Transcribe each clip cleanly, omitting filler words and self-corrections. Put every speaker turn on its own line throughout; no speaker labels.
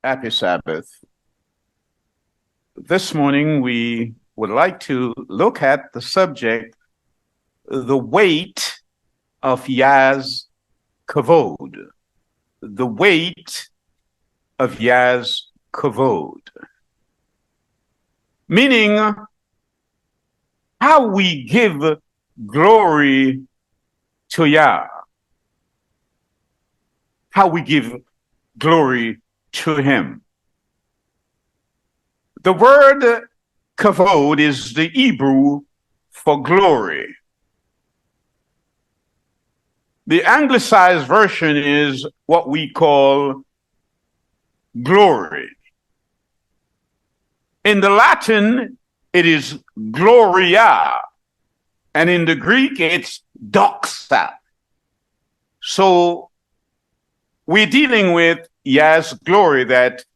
Happy Sabbath. This morning we would like to look at the subject, the weight of Yah's Kavowd. The weight of Yah's Kavowd. Meaning how we give glory to Yah. How we give glory to him. The word kavod is the Hebrew for glory. The anglicized version is what we call glory. In the Latin, it is gloria, and in the Greek, it's doxa. So we're dealing with Yah's glory that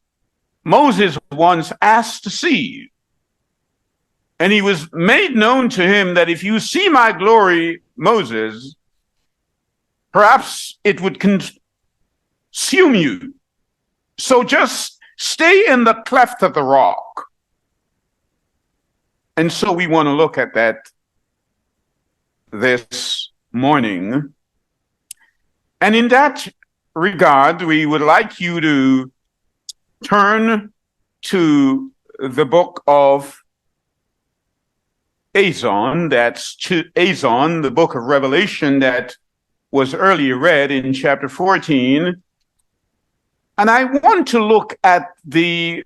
Moses once asked to see. And he was made known to him that if you see my glory, Moses, perhaps it would consume you. So just stay in the cleft of the rock. And so we want to look at that this morning. And in that regard, we would like you to turn to the book of Azon. That's Azon, the book of Revelation that was earlier read in chapter 14. And I want to look at the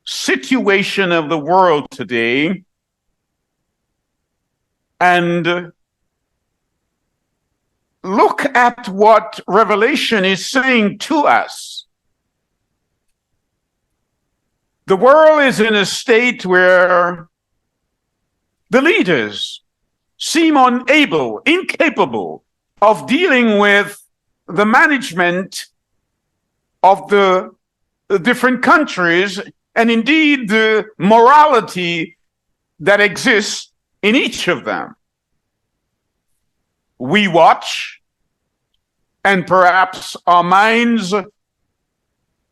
situation of the world today and look at what Revelation is saying to us. The world is in a state where the leaders seem incapable of dealing with the management of the different countries and indeed the morality that exists in each of them. We watch, and perhaps our minds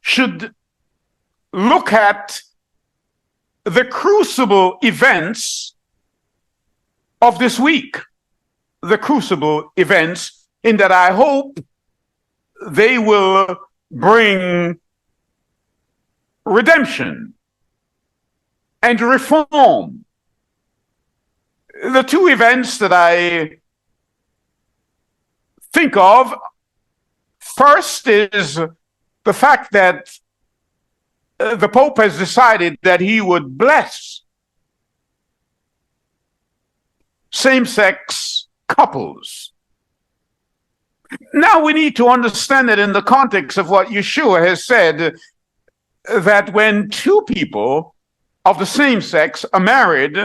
should look at the crucible events of this week. The crucible events, in that I hope they will bring redemption and reform. The two events that I think of, first is the fact that the Pope has decided that he would bless same-sex couples. Now we need to understand that in the context of what Yeshua has said, that when two people of the same sex are married,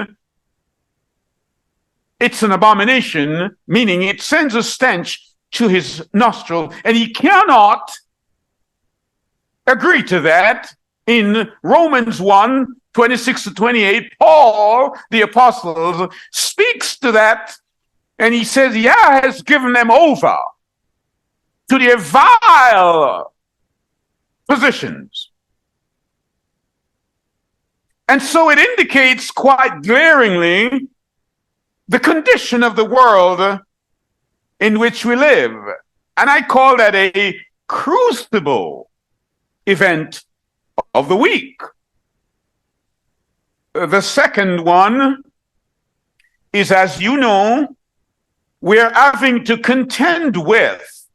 it's an abomination, meaning it sends a stench to his nostril, and he cannot agree to that. In Romans 1, 26 to 28, Paul, the apostle, speaks to that, and he says, Yah has given them over to their vile positions. And so it indicates quite glaringly the condition of the world in which we live. And I call that a crucible event of the week. The second one is, as you know, we're having to contend with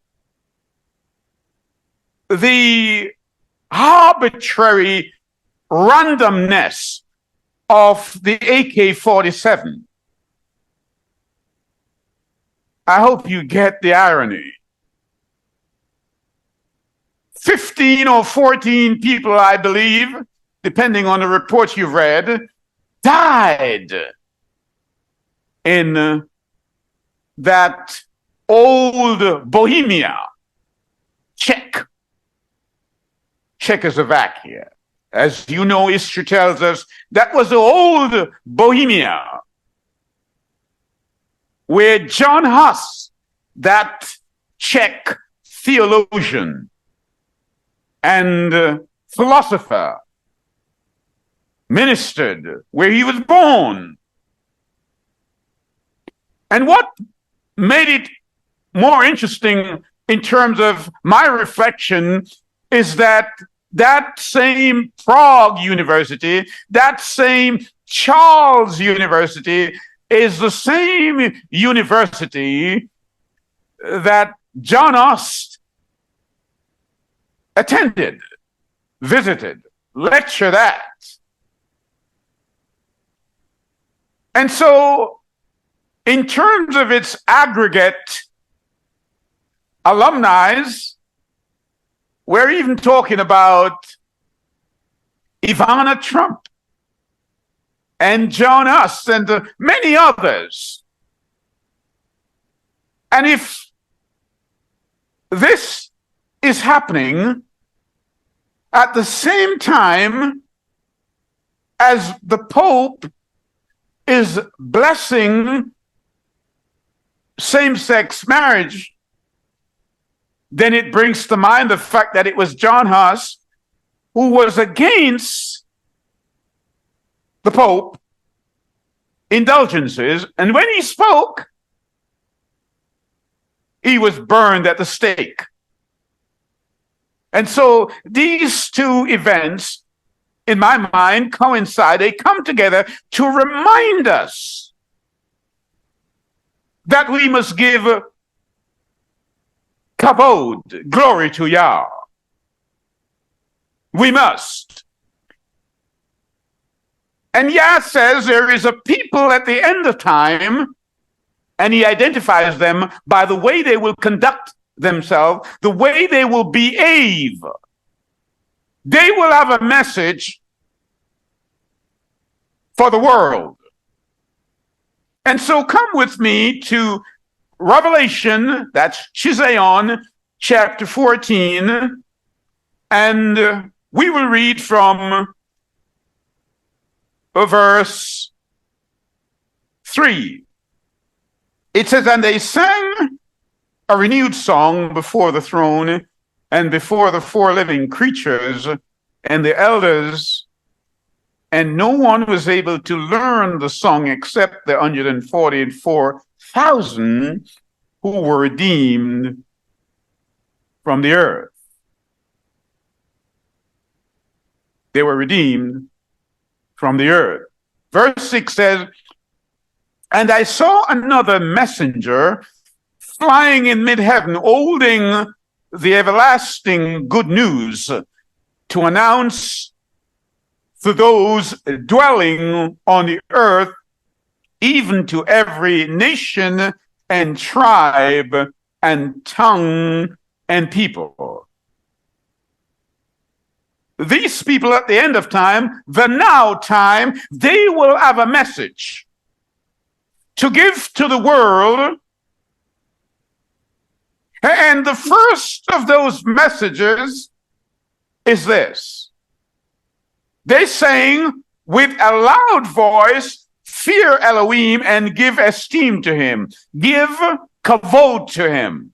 the arbitrary randomness of the AK-47. I hope you get the irony. 15 or 14 people, I believe, depending on the reports you've read, died in that old Bohemia, Czechoslovakia. As you know, history tells us that was the old Bohemia, where John Huss, that Czech theologian and philosopher, ministered, where he was born. And what made it more interesting in terms of my reflection is that that same Prague University, that same Charles University, is the same university that John Ost attended, visited, lectured at. And so, in terms of its aggregate alumni, we're even talking about Ivana Trump and John Ost and many others. And if this is happening at the same time as the Pope is blessing same-sex marriage, then it brings to mind the fact that it was John Ost who was against the Pope indulgences, and when he spoke, he was burned at the stake. And so these two events, in my mind, coincide. They come together to remind us that we must give Kavowd, glory to Yah. We must. And Yah says there is a people at the end of time, and he identifies them by the way they will conduct themselves, the way they will behave. They will have a message for the world. And so come with me to Revelation, that's Chizayon, chapter 14, and we will read from verse 3. It says, "And they sang a renewed song before the throne and before the four living creatures and the elders, and no one was able to learn the song except the 144,000 who were redeemed from the earth." They were redeemed from the earth. Verse 6 says, "And I saw another messenger flying in mid-heaven, holding the everlasting good news to announce to those dwelling on the earth, even to every nation and tribe and tongue and people." These people at the end of time, the now time, they will have a message to give to the world. And the first of those messages is this. They sang with a loud voice, "Fear Elohim and give esteem to him. Give kavod to him,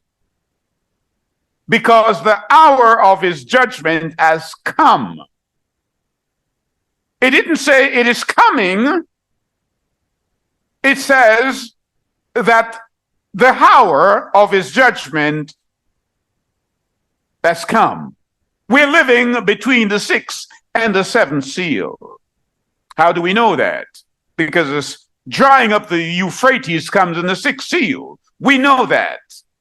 because the hour of his judgment has come." It didn't say it is coming. It says that the hour of his judgment has come. We're living between the sixth and the seventh seal. How do we know that? Because this drying up the Euphrates comes in the sixth seal. We know that.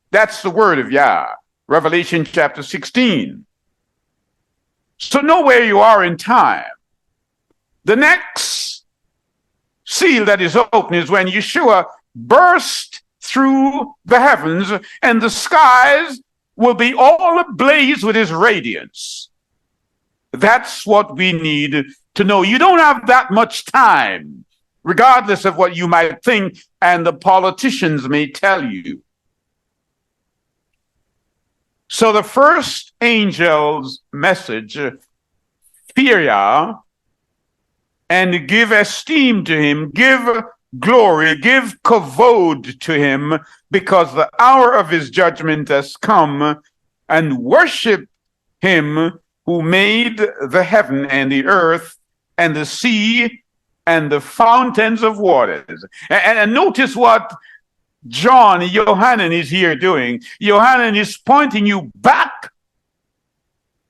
That's the word of Yah. Revelation chapter 16. So know where you are in time. The next seal that is open is when Yeshua burst through the heavens and the skies will be all ablaze with his radiance. That's what we need to know. You don't have that much time, regardless of what you might think and the politicians may tell you. So the first angel's message, fear Yah and give esteem to him, give glory, give kavod to him, because the hour of his judgment has come, and worship him who who made the heaven and the earth and the sea and the fountains of waters. And notice what Johannan is here doing. Johannan is pointing you back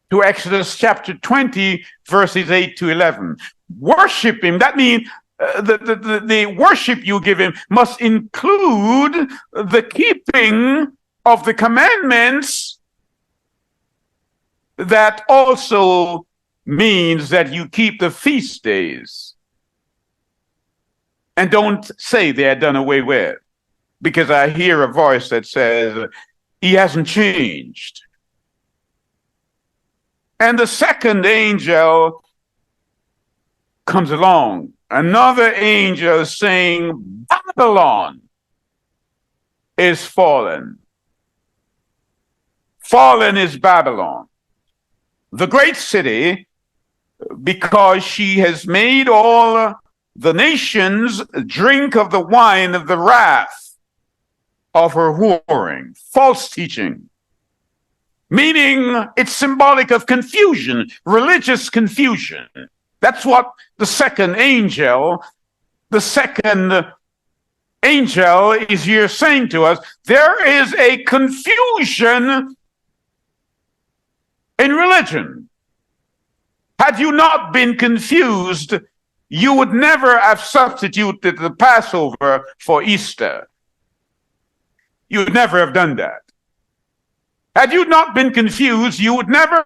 to Exodus chapter 20, verses 8 to 11. Worship him. That means the worship you give him must include the keeping of the commandments. That also means that you keep the feast days. And don't say they are done away with, because I hear a voice that says, he hasn't changed. And the second angel comes along, another angel saying, Babylon is fallen. Fallen is Babylon, the great city, because she has made all the nations drink of the wine of the wrath of her whoring, false teaching. Meaning it's symbolic of confusion, religious confusion. That's what the second angel is here saying to us. There is a confusion in religion. Had you not been confused, you would never have substituted the Passover for Easter. You would never have done that. Had you not been confused, you would never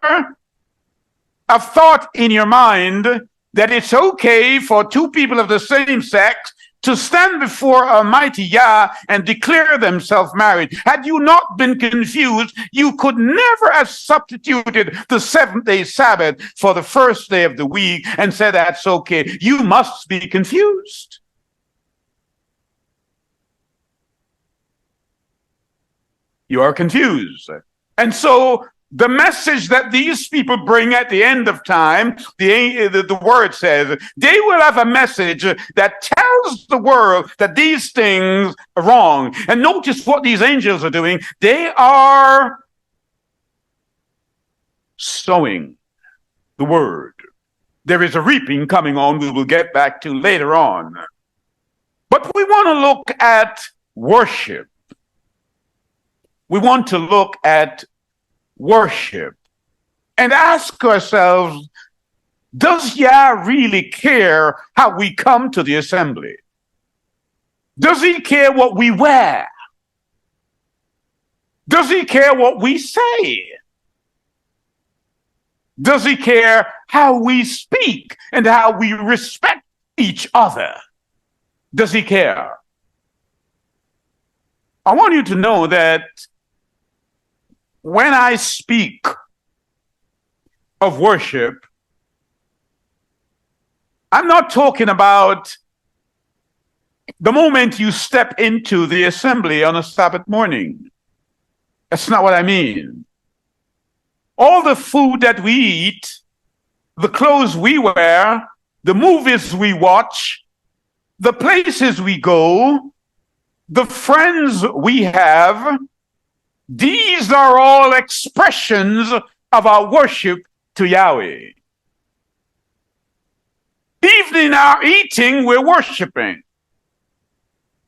have thought in your mind that it's okay for two people of the same sex to stand before Almighty Yah and declare themselves married. Had you not been confused, you could never have substituted the seventh-day Sabbath for the first day of the week and said that's okay. You must be confused. You are confused. And so the message that these people bring at the end of time, the word says, they will have a message that tells the world that these things are wrong. And notice what these angels are doing. They are sowing the word. There is a reaping coming on we will get back to later on. But we want to look at worship. We want to look at worship and ask ourselves, does Yah really care how we come to the assembly? Does he care what we wear? Does he care what we say? Does he care how we speak and how we respect each other? Does he care? I want you to know that when I speak of worship, I'm not talking about the moment you step into the assembly on a Sabbath morning. That's not what I mean. All the food that we eat, the clothes we wear, the movies we watch, the places we go, the friends we have, these are all expressions of our worship to Yahweh. Even in our eating, we're worshiping.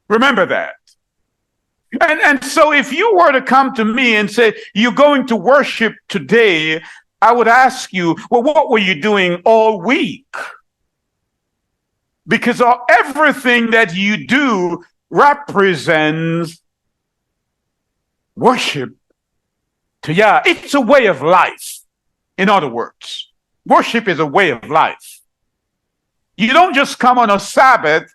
Remember that. And so if you were to come to me and say, you're going to worship today, I would ask you, well, what were you doing all week? Because everything that you do represents worship to Yah. It's a way of life. In other words, worship is a way of life. You don't just come on a Sabbath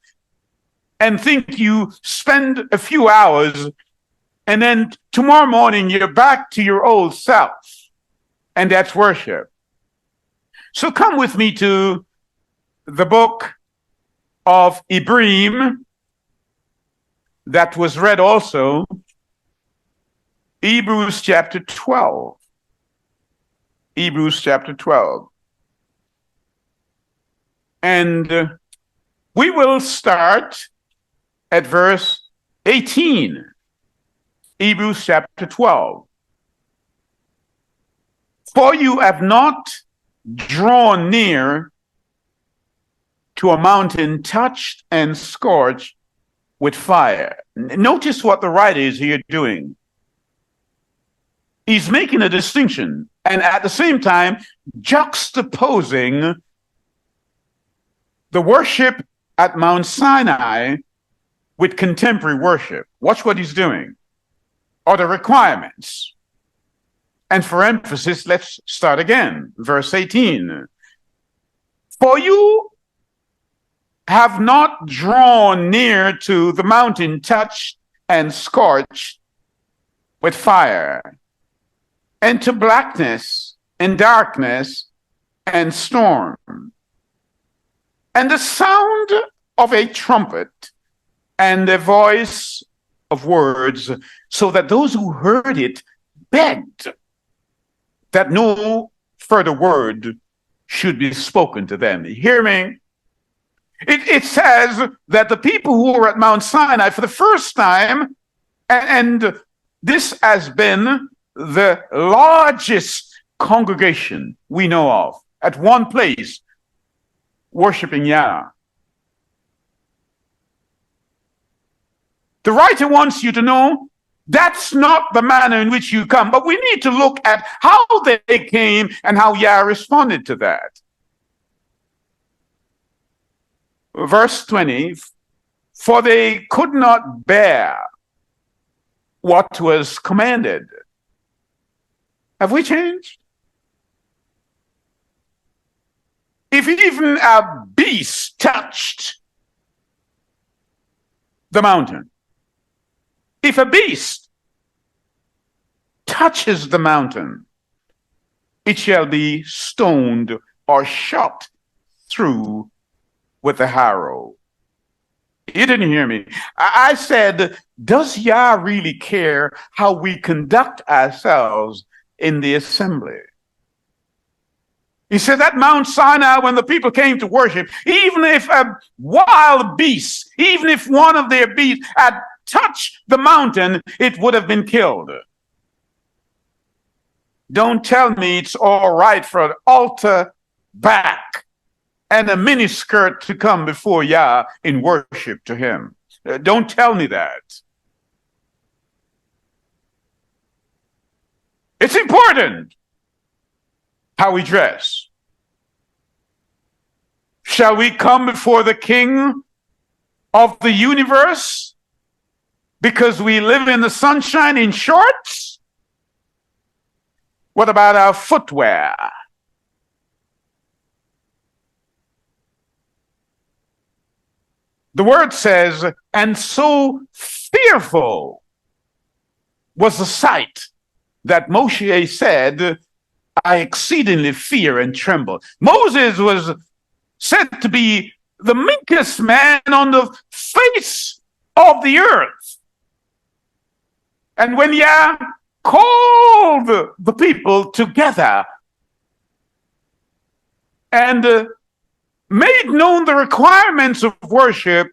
and think you spend a few hours and then tomorrow morning you're back to your old self. And that's worship. So come with me to the book of Ibrahim that was read also, Hebrews chapter 12. Hebrews chapter 12. And we will start at verse 18. Hebrews chapter 12. For you have not drawn near to a mountain touched and scorched with fire. Notice what the writer is here doing. He's making a distinction and at the same time juxtaposing the worship at Mount Sinai with contemporary worship. Watch what he's doing, or the requirements. And for emphasis, let's start again. Verse 18. For you have not drawn near to the mountain touched and scorched with fire, and to blackness and darkness and storm, and the sound of a trumpet and the voice of words, so that those who heard it begged that no further word should be spoken to them. You hear me? It says that the people who were at Mount Sinai for the first time, and this has been the largest congregation we know of at one place, worshiping Yah. The writer wants you to know that's not the manner in which you come, but we need to look at how they came and how Yah responded to that. Verse 20, for they could not bear what was commanded. Have we changed? If even a beast touched the mountain, if a beast touches the mountain, it shall be stoned or shot through with a harrow. You didn't hear me. I said, does Yah really care how we conduct ourselves in the assembly? He said that Mount Sinai, when the people came to worship, even if a wild beast, even if one of their beasts had touched the mountain, it would have been killed. Don't tell me it's all right for an altar back and a miniskirt to come before Yah in worship to him. Don't tell me that. It's important how we dress. Shall we come before the King of the universe because we live in the sunshine in shorts? What about our footwear? The word says, and so fearful was the sight that Moshe said, I exceedingly fear and tremble. Moses was said to be the meekest man on the face of the earth. And when Yah called the people together and made known the requirements of worship,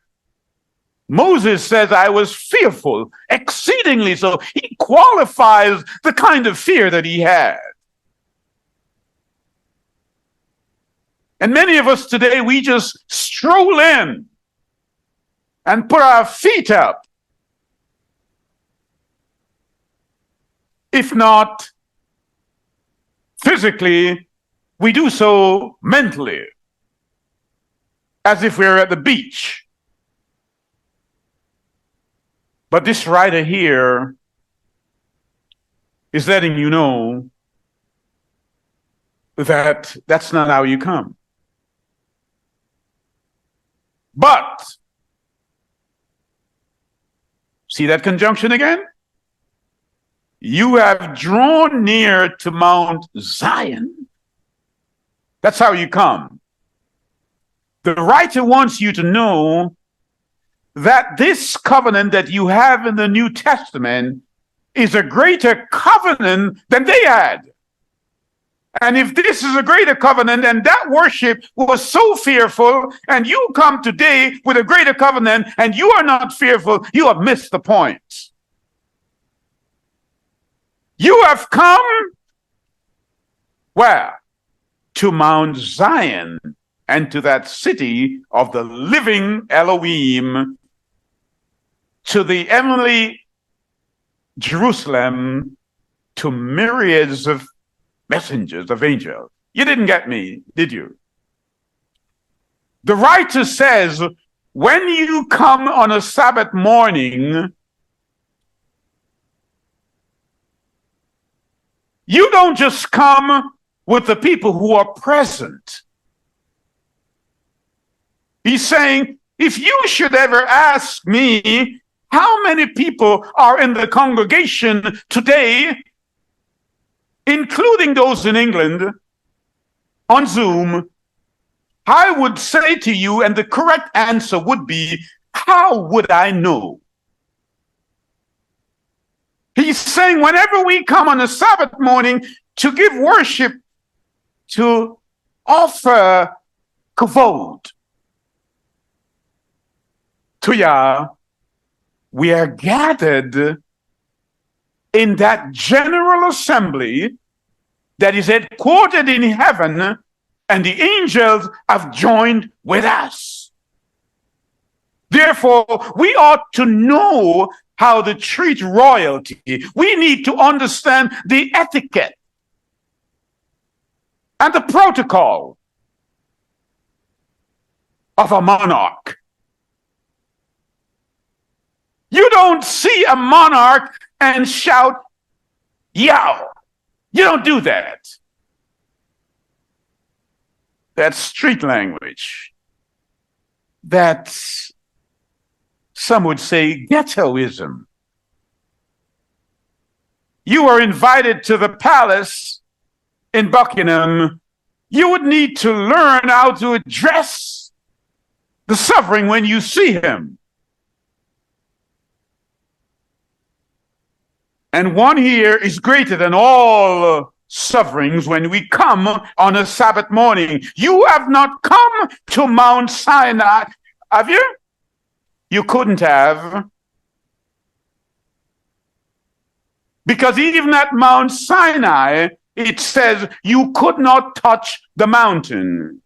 Moses says, I was fearful, exceedingly so. He qualifies the kind of fear that he had. And many of us today, we just stroll in and put our feet up. If not physically, we do so mentally, as if we're at the beach. But this writer here is letting you know that that's not how you come. But, see that conjunction again? You have drawn near to Mount Zion. That's how you come. The writer wants you to know that this covenant that you have in the New Testament is a greater covenant than they had. And if this is a greater covenant and that worship was so fearful, and you come today with a greater covenant and you are not fearful, you have missed the point. You have come Where? To Mount Zion and to that city of the living Elohim, to the heavenly Jerusalem, to myriads of messengers of angels. You didn't get me, did you? The writer says, when you come on a Sabbath morning, you don't just come with the people who are present. He's saying, if you should ever ask me how many people are in the congregation today, including those in England, on Zoom, I would say to you, and the correct answer would be, how would I know? He's saying whenever we come on a Sabbath morning to give worship, to offer Kavowd to Yah, we are gathered in that general assembly that is headquartered in heaven, and the angels have joined with us. Therefore, we ought to know how to treat royalty. We need to understand the etiquette and the protocol of a monarch. You don't see a monarch and shout, yow. You don't do that. That's street language. That's, some would say, ghettoism. You are invited to the palace in Buckingham. You would need to learn how to address the sovereign when you see him. And one here is greater than all sovereigns when we come on a Sabbath morning. You have not come to Mount Sinai, have you? You couldn't have. Because even at Mount Sinai, it says you could not touch the mountain.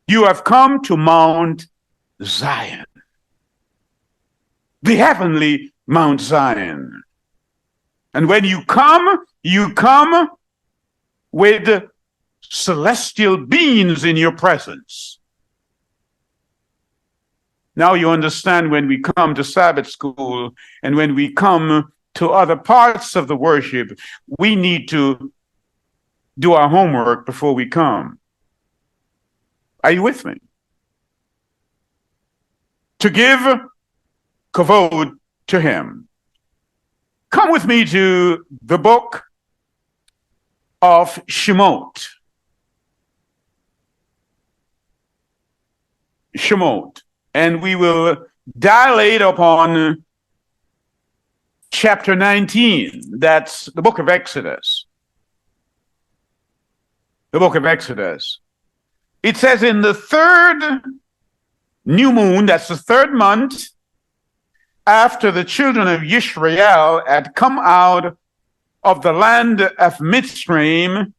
You have come to Mount Zion, the heavenly Mount Zion. And when you come with celestial beings in your presence. Now you understand when we come to Sabbath school and when we come to other parts of the worship, we need to do our homework before we come. Are you with me? To give Kavowd to him. Come with me to the book of Shemot. Shemot. And we will dilate upon chapter 19. That's the book of Exodus. The book of Exodus. It says in the third new moon, that's the third month, after the children of Israel had come out of the land of Mitzrayim,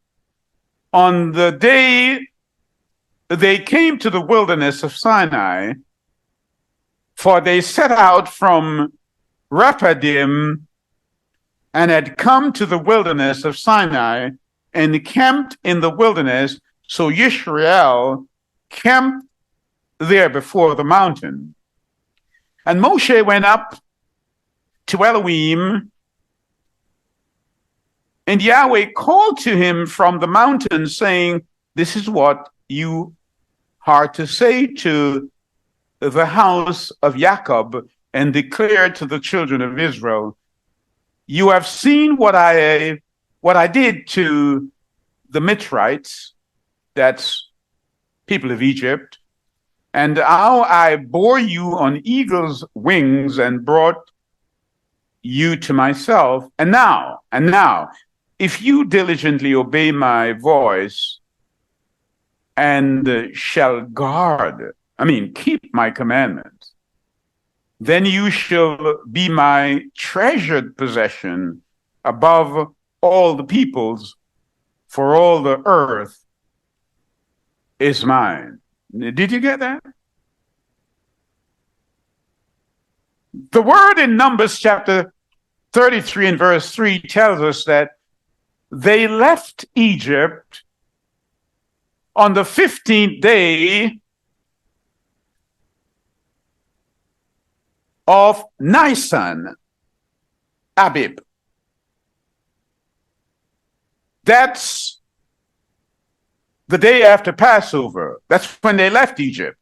on the day they came to the wilderness of Sinai, for they set out from Rephidim and had come to the wilderness of Sinai and camped in the wilderness. So Israel camped there before the mountain. And Moshe went up to Elohim, and Yahweh called to him from the mountain, saying, this is what you are to say to the house of Jacob, and declare to the children of Israel, you have seen what I did to the Mitzrites, that's people of Egypt, and how I bore you on eagle's wings and brought you to myself. And now, if you diligently obey my voice and shall keep my commandments, then you shall be my treasured possession above all the peoples, for all the earth is mine. Did you get that? The word in Numbers chapter 33 and verse 3 tells us that they left Egypt on the 15th day of Nisan, Abib. That's the day after Passover. That's when they left Egypt.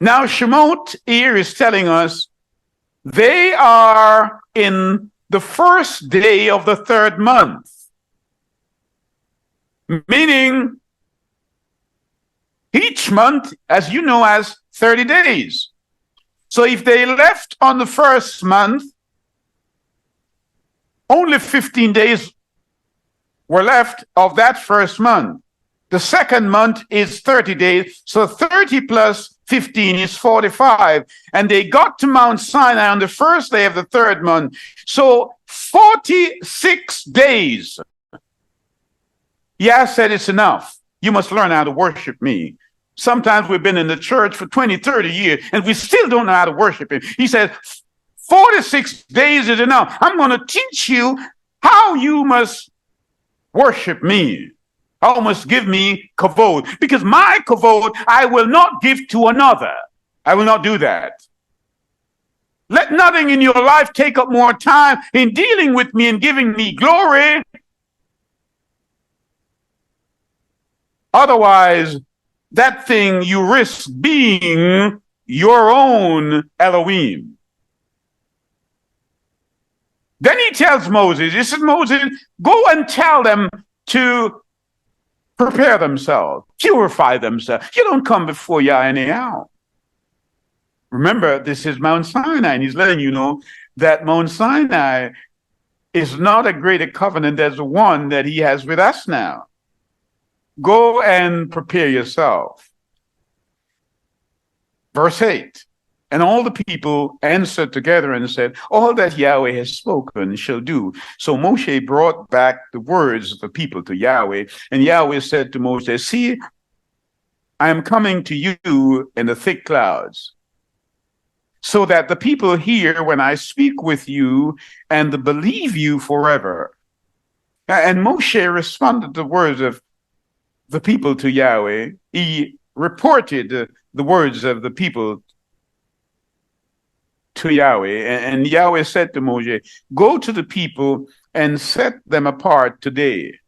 Now Shemot here is telling us they are in the first day of the third month, meaning each month, as you know, has 30 days. So if they left on the first month, only 15 days were left of that first month. The second month is 30 days, so 30 plus 15 is 45. And they got to Mount Sinai on the first day of the third month. So 46 days. Yah said, it's enough. You must learn how to worship me. Sometimes we've been in the church for 20, 30 years, and we still don't know how to worship him. He says, 46 days is enough. I'm going to teach you how you must worship me. How must give me kavowd. Because my kavowd I will not give to another. I will not do that. Let nothing in your life take up more time in dealing with me and giving me glory. Otherwise, that thing you risk being your own Elohim. Then he tells Moses, he said, Moses, go and tell them to prepare themselves, purify themselves. You don't come before Yah anyhow. Remember, this is Mount Sinai, and he's letting you know that Mount Sinai is not a greater covenant as the one that he has with us now. Go and prepare yourself. Verse 8. And all the people answered together and said, all that Yahweh has spoken shall do. So Moshe brought back the words of the people to Yahweh. And Yahweh said to Moshe, see, I am coming to you in the thick clouds, so that the people hear when I speak with you and believe you forever. And Moshe responded to the words of the people to Yahweh. He reported the words of the people to Yahweh. And Yahweh said to Moshe, go to the people and set them apart today.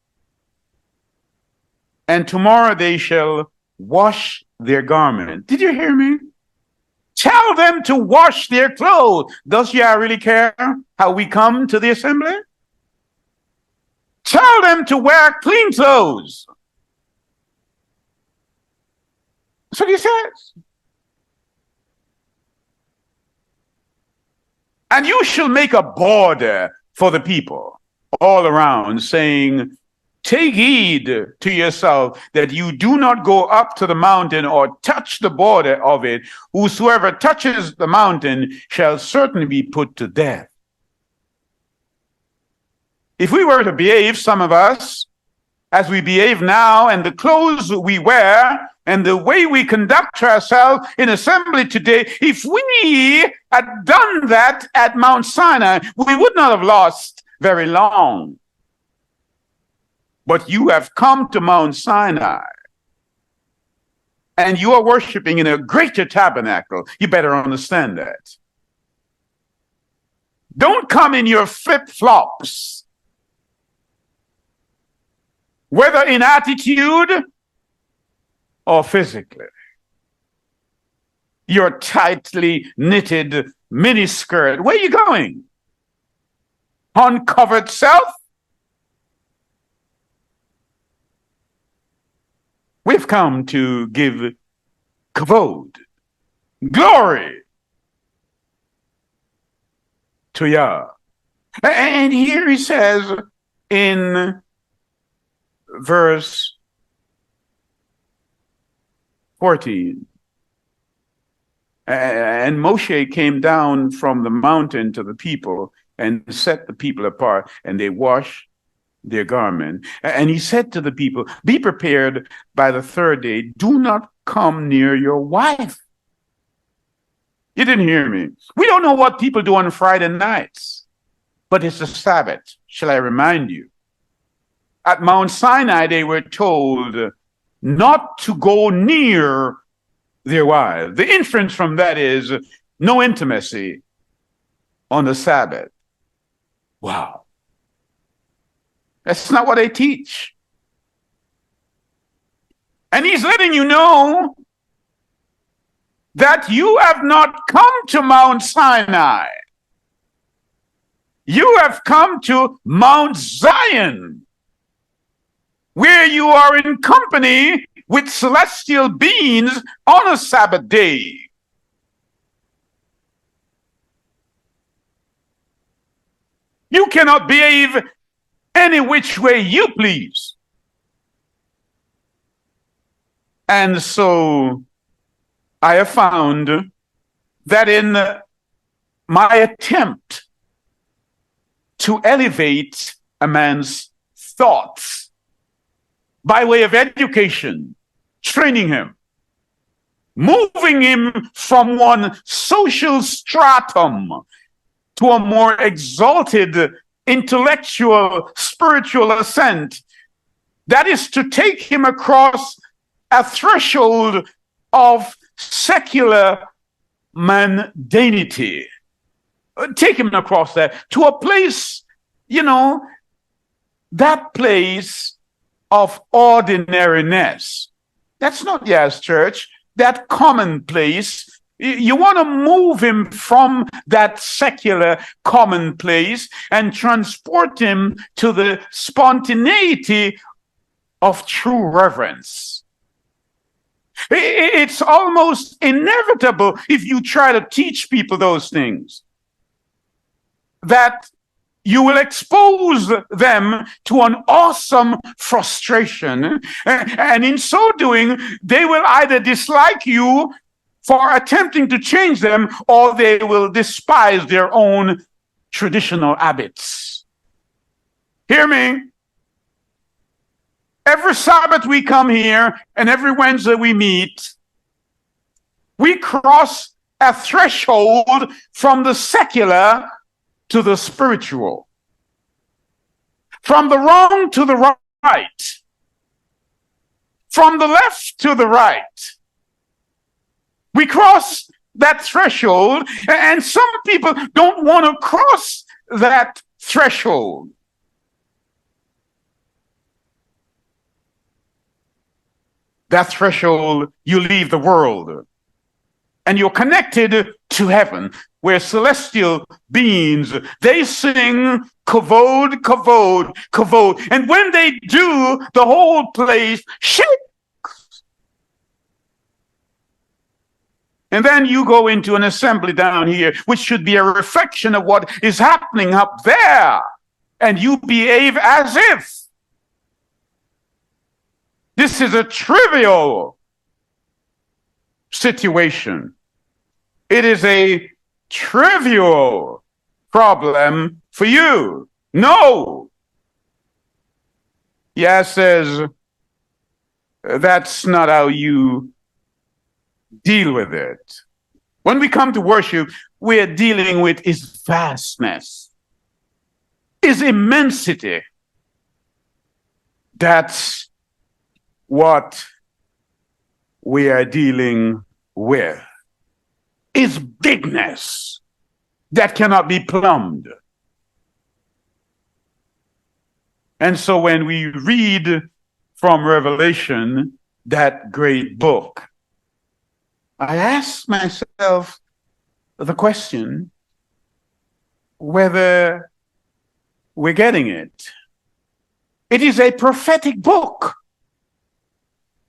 And tomorrow they shall wash their garment. Did you hear me? Tell them to wash their clothes. Does Yah really care how we come to the assembly? Tell them to wear clean clothes. That's what he says. And you shall make a border for the people all around, saying, take heed to yourself that you do not go up to the mountain or touch the border of it. Whosoever touches the mountain shall certainly be put to death. If we were to behave, some of us, as we behave now, and the clothes we wear, and the way we conduct ourselves in assembly today, if we had done that at Mount Sinai, we would not have lost very long. But you have come to Mount Sinai, and you are worshiping in a greater tabernacle. You better understand that. Don't come in your flip-flops, whether in attitude or physically. Your tightly knitted miniskirt. Where are you going? Uncovered self? We've come to give kavowd, glory to Yah. And here he says in verse 14, and Moshe came down from the mountain to the people and set the people apart, and they washed their garment. And he said to the people, be prepared by the third day. Do not come near your wife. You didn't hear me. We don't know what people do on Friday nights, but it's the Sabbath. Shall I remind you? At Mount Sinai, they were told not to go near their wives. The inference from that is no intimacy on the Sabbath. Wow. That's not what they teach. And he's letting you know that you have not come to Mount Sinai. You have come to Mount Zion, where you are in company with celestial beings on a Sabbath day. You cannot behave any which way you please. And so I have found that in my attempt to elevate a man's thoughts by way of education, training him, moving him from one social stratum to a more exalted intellectual, spiritual ascent, that is to take him across a threshold of secular mundanity. Take him across that to a place, that place of ordinariness. That's not Yah's church, that commonplace. You want to move him from that secular commonplace and transport him to the spontaneity of true reverence. It's almost inevitable if you try to teach people those things, that you will expose them to an awesome frustration. And in so doing, they will either dislike you for attempting to change them, or they will despise their own traditional habits. Hear me? Every Sabbath we come here, and every Wednesday we meet, we cross a threshold from the secular to the spiritual, from the wrong to the right, from the left to the right. We cross that threshold, and some people don't want to cross that threshold. That threshold, you leave the world, and you're connected to heaven, where celestial beings, they sing Kavowd, Kavowd, Kavowd. And when they do, the whole place shakes. And then you go into an assembly down here, which should be a reflection of what is happening up there. And you behave as if this is a trivial situation. It is a trivial problem for you. No. Yah says that's not how you deal with it. When we come to worship, we're dealing with his vastness, his immensity. That's what we are dealing with. His bigness that cannot be plumbed. And so when we read from Revelation, that great book, I ask myself the question whether we're getting it. It is a prophetic book.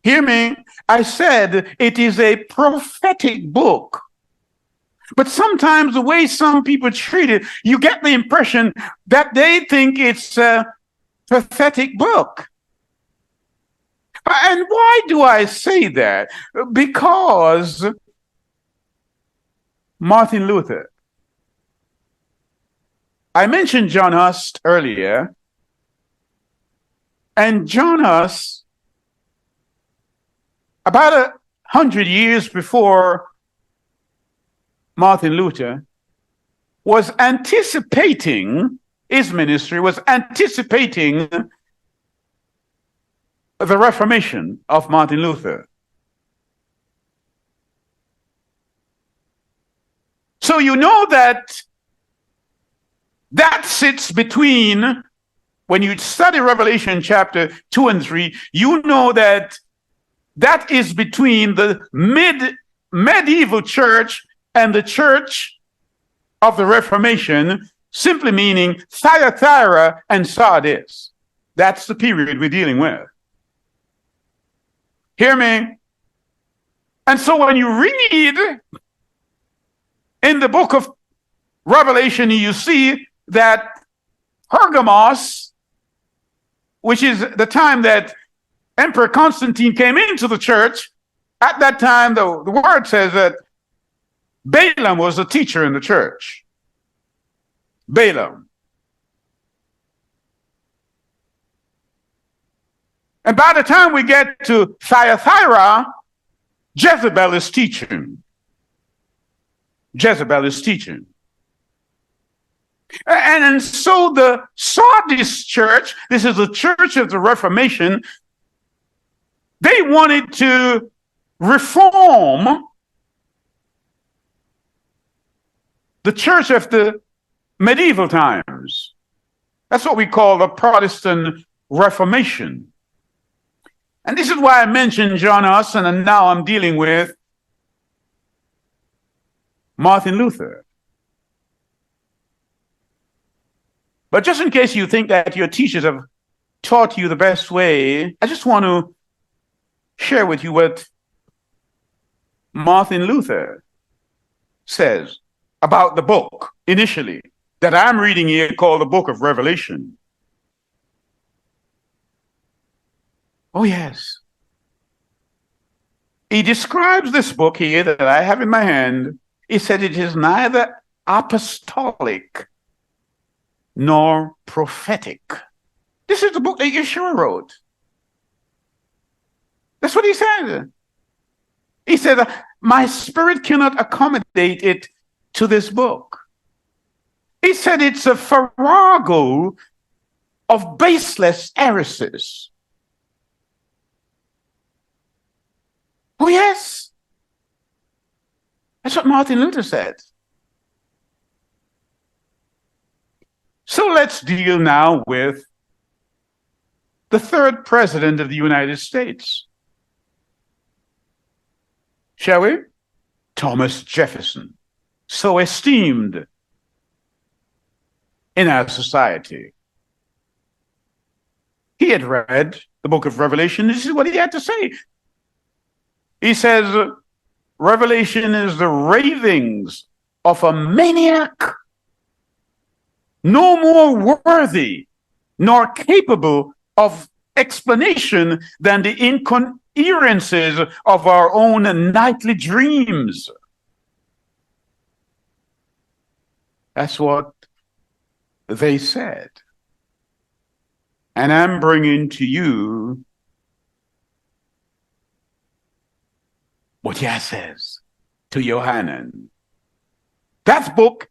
Hear me? I said it is a prophetic book. But sometimes the way some people treat it, you get the impression that they think it's a prophetic book. And why do I say that? Because Martin Luther. I mentioned John Hust earlier. And Jonas, about 100 years before Martin Luther, was anticipating, his ministry was anticipating the Reformation of Martin Luther. So you know that sits between, when you study Revelation chapter 2 and 3, you know that is between the medieval church and the church of the Reformation, simply meaning Thyatira and Sardis. That's the period we're dealing with. Hear me? And so when you read in the book of Revelation, you see that Pergamos, which is the time that Emperor Constantine came into the church, at that time, the word says that Balaam was a teacher in the church. Balaam. And by the time we get to Thyatira, Jezebel is teaching. Jezebel is teaching. And so the Sardis church, this is the church of the Reformation, they wanted to reform the church of the medieval times. That's what we call the Protestant Reformation. And this is why I mentioned John Huston, and now I'm dealing with Martin Luther. But just in case you think that your teachers have taught you the best way, I just want to share with you what Martin Luther says about the book initially that I'm reading here called the Book of Revelation. Oh, yes. He describes this book here that I have in my hand. He said it is neither apostolic nor prophetic. This is the book that Yeshua wrote. That's what he said. He said, my spirit cannot accommodate it to this book. He said it's a farrago of baseless heresies. Oh, yes. That's what Martin Luther said. So let's deal now with the third president of the United States. Shall we? Thomas Jefferson, so esteemed in our society. He had read the book of Revelation. This is what he had to say. He says, Revelation is the ravings of a maniac, no more worthy nor capable of explanation than the incoherences of our own nightly dreams. That's what they said. And I'm bringing to you what Yah says to Yohanan. That book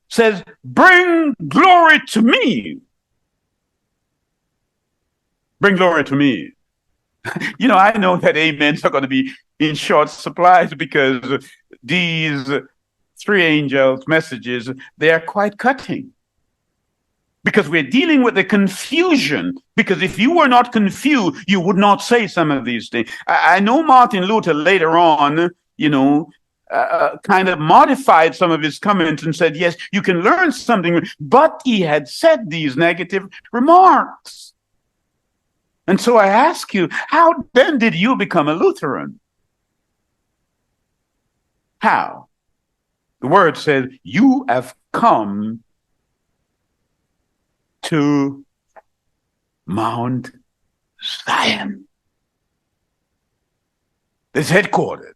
says, bring glory to me. Bring glory to me. You know, I know that amens are going to be in short supplies because these three angels' messages, they are quite cutting. Because we're dealing with the confusion. Because if you were not confused, you would not say some of these things. I know Martin Luther later on, kind of modified some of his comments and said, yes, you can learn something. But he had said these negative remarks. And so I ask you, how then did you become a Lutheran? How? The word says, you have come to Mount Zion. It's headquartered.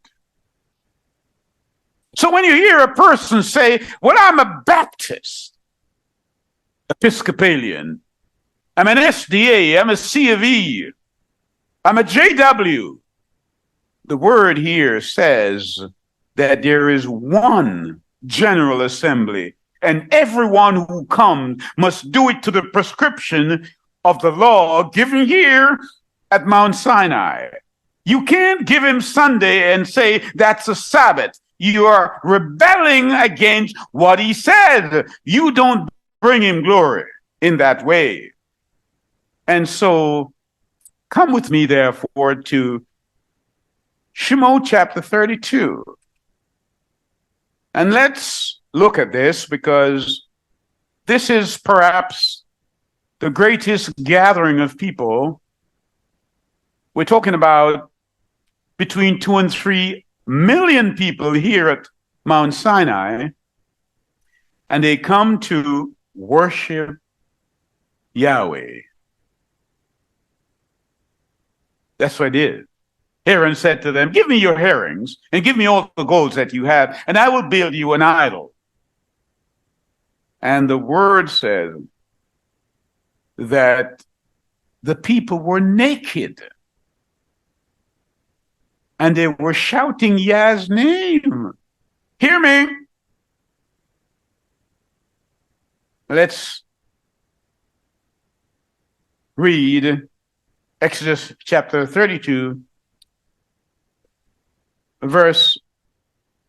So when you hear a person say, well, I'm a Baptist, Episcopalian, I'm an SDA, I'm a C of E, I'm a JW. The word here says that there is one General Assembly, and everyone who comes must do it to the prescription of the law given here at Mount Sinai. You can't give him Sunday and say that's a Sabbath. You are rebelling against what he said. You don't bring him glory in that way. And so come with me, therefore, to Shemot chapter 32. And let's look at this, because this is perhaps the greatest gathering of people. We're talking about between 2 and 3 million people here at Mount Sinai, and they come to worship Yahweh. That's what it is. Aaron said to them, give me your herrings and give me all the golds that you have, and I will build you an idol. And the word says that the people were naked and they were shouting Yah's name. Hear me. Let's read Exodus chapter 32, verse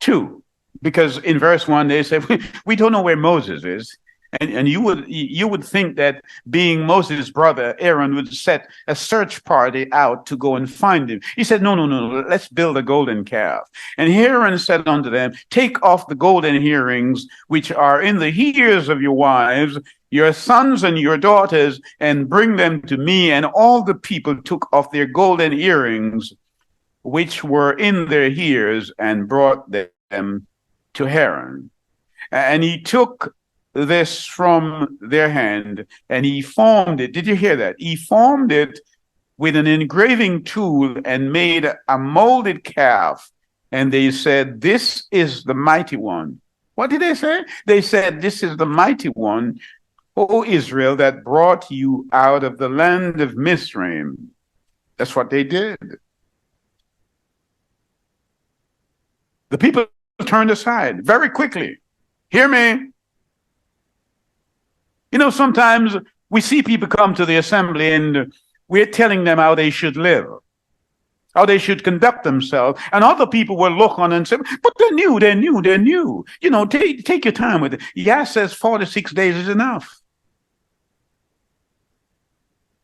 2, because in verse 1 they say we don't know where Moses is, and you would think that, being Moses' brother, Aaron would set a search party out to go and find him. He said, no, let's build a golden calf. And Aaron said unto them, take off the golden earrings which are in the ears of your wives, your sons and your daughters, and bring them to me. And all the people took off their golden earrings which were in their ears, and brought them to Aaron. And he took this from their hand, and he formed it. Did you hear that? He formed it with an engraving tool and made a molded calf. And they said, this is the mighty one. What did they say? They said, this is the mighty one, O Israel, that brought you out of the land of Mizraim. That's what they did. The people turned aside very quickly. Hear me. You know, sometimes we see people come to the assembly and we're telling them how they should live, how they should conduct themselves. And other people will look on and say, but they're new. You know, take your time with it. Yah says 46 days is enough.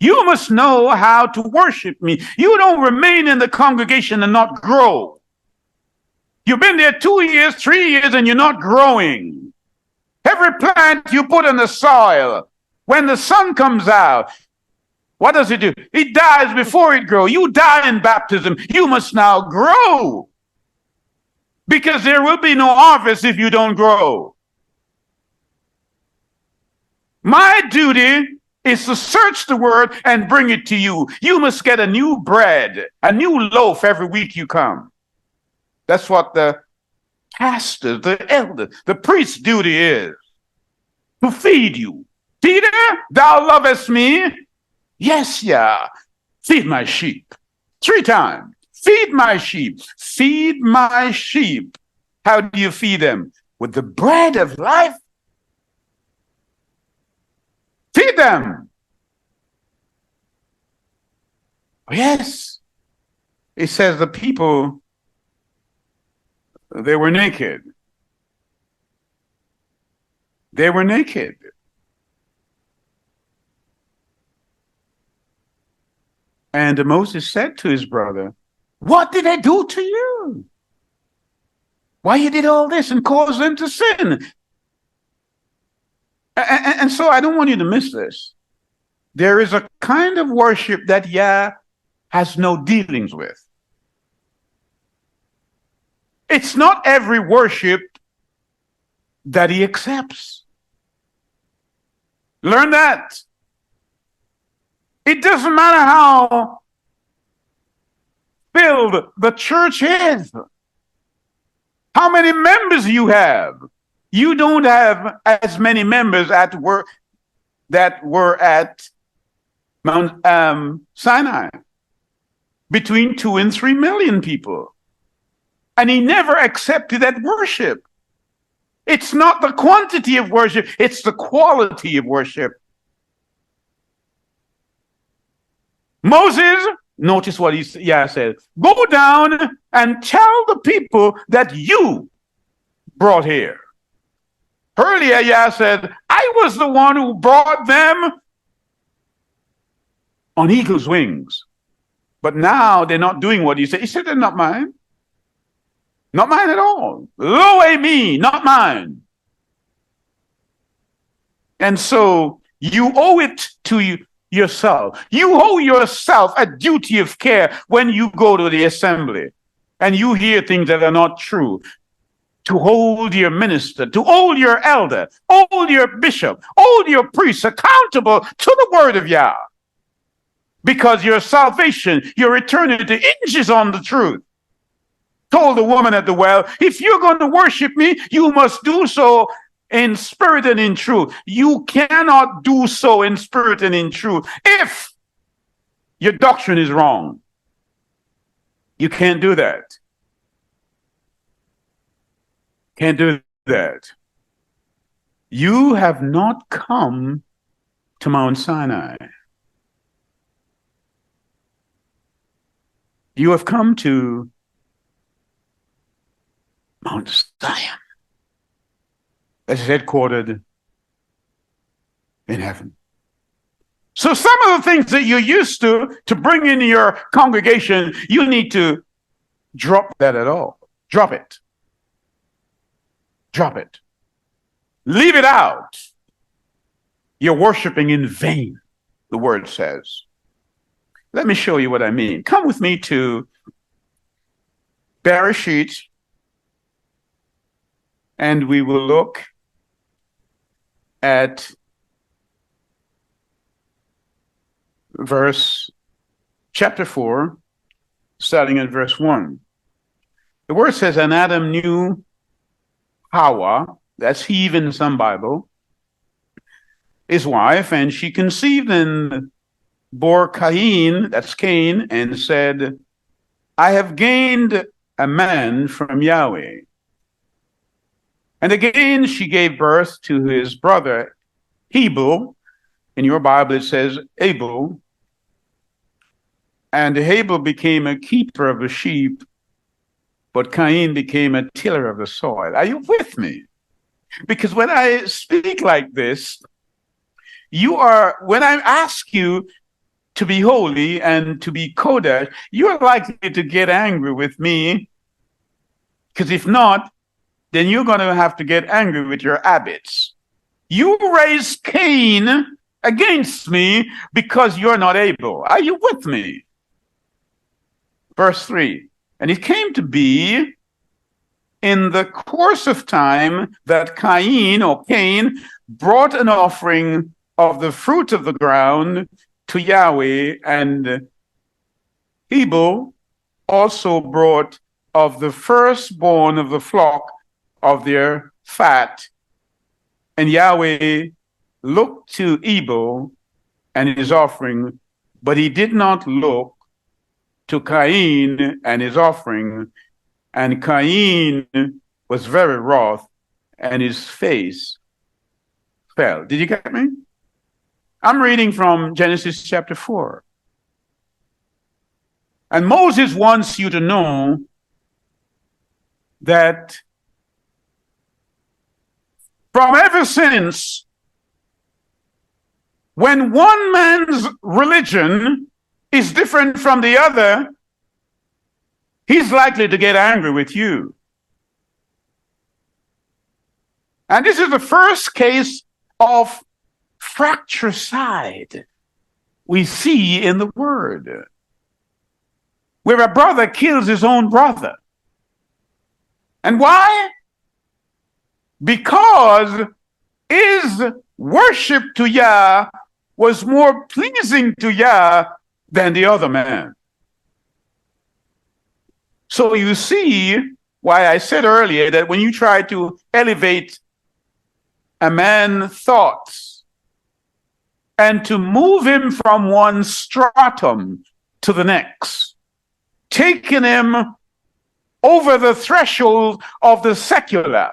You must know how to worship me. You don't remain in the congregation and not grow. You've been there 2 years, 3 years, and you're not growing. Every plant you put in the soil, when the sun comes out, what does it do? It dies before it grows. You die in baptism. You must now grow, because there will be no harvest if you don't grow. My duty is to search the word and bring it to you. You must get a new bread, a new loaf every week you come. That's what the pastor, the elder, the priest's duty is, to feed you. Peter, thou lovest me? Yes, Yah. Feed my sheep. 3 times. Feed my sheep. Feed my sheep. How do you feed them? With the bread of life. Feed them. Yes. It says the people, they were naked. They were naked. And Moses said to his brother, what did I do to you? Why you did all this and caused them to sin? And so I don't want you to miss this. There is a kind of worship that Yah has no dealings with. It's not every worship that he accepts. Learn that. It doesn't matter how filled the church is, how many members you have. You don't have as many members at work that were at Mount Sinai, between 2 and 3 million people. And he never accepted that worship. It's not the quantity of worship, it's the quality of worship. Moses, notice what he said, go down and tell the people that you brought here. Earlier, Yah said, I was the one who brought them on eagle's wings. But now they're not doing what he said. He said, they're not mine. Not mine at all. Lo me, not mine. And so you owe it to yourself. You owe yourself a duty of care when you go to the assembly and you hear things that are not true. To hold your minister, to hold your elder, hold your bishop, hold your priest accountable to the word of Yah. Because your salvation, your eternity hinges on the truth. Told the woman at the well, if you're going to worship me, you must do so in spirit and in truth. You cannot do so in spirit and in truth if your doctrine is wrong. You can't do that. Can't do that. You have not come to Mount Sinai. You have come to Mount Zion, that is headquartered in heaven. So some of the things that you're used to bring in your congregation, you need to drop that at all. Drop it. Drop it. Leave it out. You're worshiping in vain, the word says. Let me show you what I mean. Come with me to Bereshit, and we will look at chapter 4, starting at verse 1. The word says, and Adam knew Hawa, that's Eve in some Bible, his wife, and she conceived and bore Cain, that's Cain, and said, I have gained a man from Yahweh. And again she gave birth to his brother Abel. In your Bible it says Abel. And Abel became a keeper of the sheep, but Cain became a tiller of the soil. Are you with me? Because when I speak like this, when I ask you to be holy and to be kodesh, you are likely to get angry with me. Because if not, then you're going to have to get angry with your habits. You raised Cain against me because you're not able. Are you with me? Verse 3, and it came to be in the course of time that Cain brought an offering of the fruit of the ground to Yahweh, and Abel also brought of the firstborn of the flock of their fat. And Yahweh looked to Abel and his offering, but he did not look to Cain and his offering. And Cain was very wroth, and his face fell. Did you get me? I'm reading from Genesis chapter 4. And Moses wants you to know that from ever since, when one man's religion is different from the other, he's likely to get angry with you. And this is the first case of fratricide we see in the word, where a brother kills his own brother. And why? Because his worship to Yah was more pleasing to Yah than the other man. So you see why I said earlier that when you try to elevate a man's thoughts and to move him from one stratum to the next, taking him over the threshold of the secular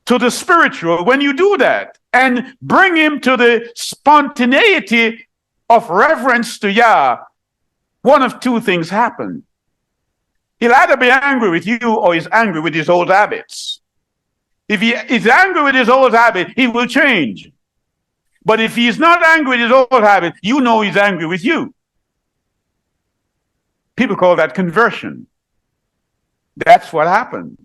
to the spiritual. When you do that and bring him to the spontaneity of reverence to Yah, one of two things happen. He'll either be angry with you or he's angry with his old habits. If he is angry with his old habit, he will change. But if he's not angry with his old habit, you know he's angry with you. People call that conversion. That's what happened.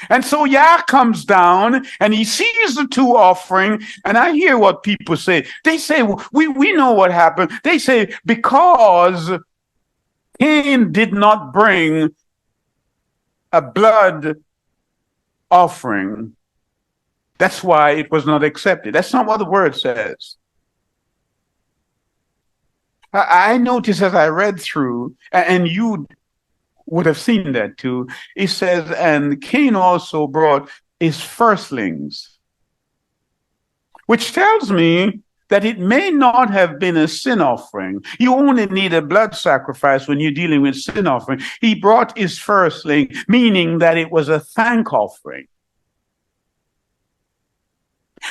And so Yah comes down and he sees the two offering, and I hear what people say. They say, we know what happened. They say, because Cain did not bring a blood offering, that's why it was not accepted. That's not what the word says. I noticed as I read through, and you would have seen that too, it says, and Cain also brought his firstlings, which tells me that it may not have been a sin offering. You only need a blood sacrifice when you're dealing with sin offering. He brought his firstling, meaning that it was a thank offering.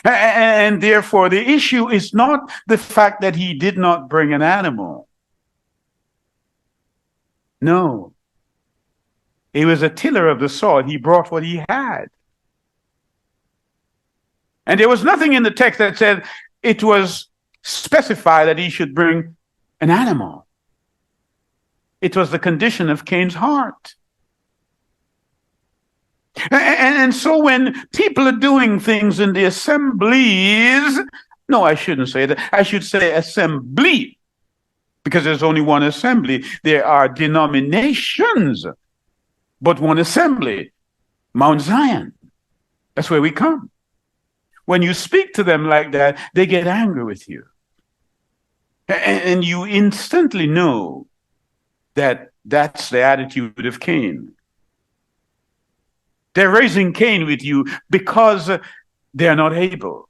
And therefore, the issue is not the fact that he did not bring an animal. No. He was a tiller of the soil. He brought what he had. And there was nothing in the text that said it was specified that he should bring an animal. It was the condition of Cain's heart. And so when people are doing things in the assemblies, no, I shouldn't say that. I should say assembly, because there's only one assembly. There are denominations, but one assembly, Mount Zion. That's where we come. When you speak to them like that, they get angry with you. And you instantly know that that's the attitude of Cain. They're raising Cain with you because they're not able.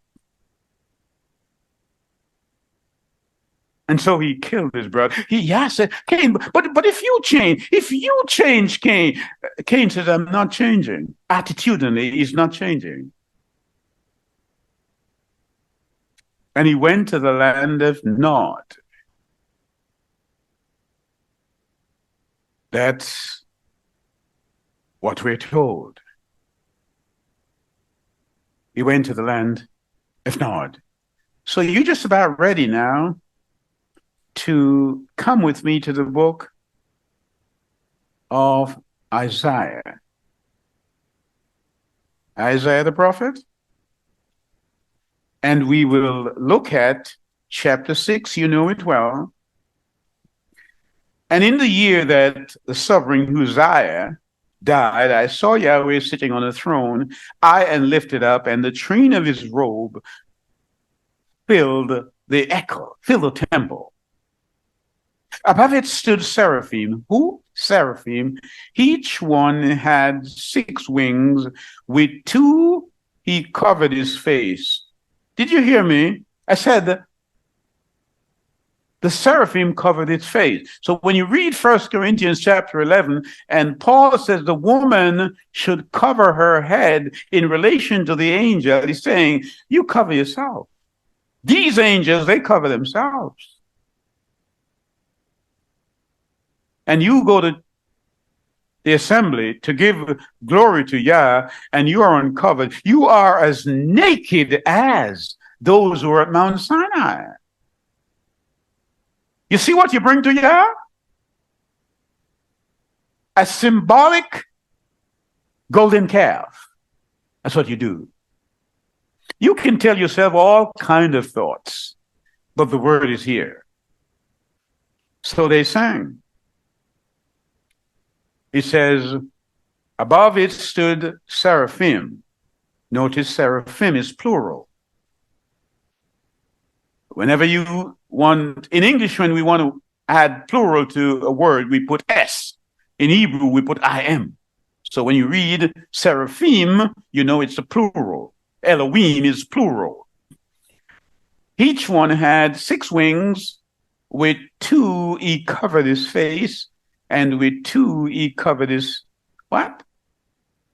And so he killed his brother. He said, Cain, but if you change, Cain says, I'm not changing. Attitudinally, he's not changing. And he went to the land of Nod. That's what we're told. He went to the land of Nod. So you're just about ready now to come with me to the book of Isaiah. Isaiah the prophet. And we will look at chapter 6, you know it well. And in the year that the sovereign Uzziah died, I saw Yahweh sitting on a throne, high and lifted up, and the train of his robe filled the temple. Above it stood seraphim. Who? Seraphim. Each one had 6 wings. With 2 he covered his face. Did you hear me? I said the seraphim covered its face. So when you read 1 Corinthians chapter 11, and Paul says the woman should cover her head in relation to the angel, he's saying, you cover yourself. These angels, they cover themselves. And you go to the assembly to give glory to Yah, and you are uncovered. You are as naked as those who are at Mount Sinai. You see what you bring to Yah? A symbolic golden calf. That's what you do. You can tell yourself all kinds of thoughts, but the word is here. So they sang. It says, above it stood seraphim. Notice seraphim is plural. Whenever you want, in English, when we want to add plural to a word, we put S. In Hebrew, we put I-M. So when you read seraphim, you know it's a plural. Elohim is plural. Each one had 6 wings. With 2 he covered his face, and with 2 he covered his what?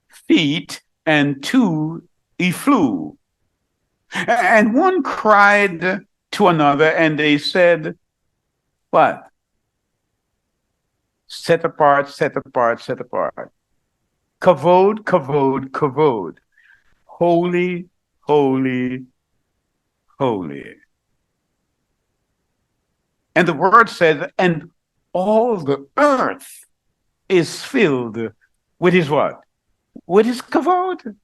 Feet, and 2 he flew. And one cried to another, and they said, what? Set apart, set apart, set apart. Kavowd, kavowd, kavowd. Holy, holy, holy. And the word says, and all the earth is filled with his what? With his kavod.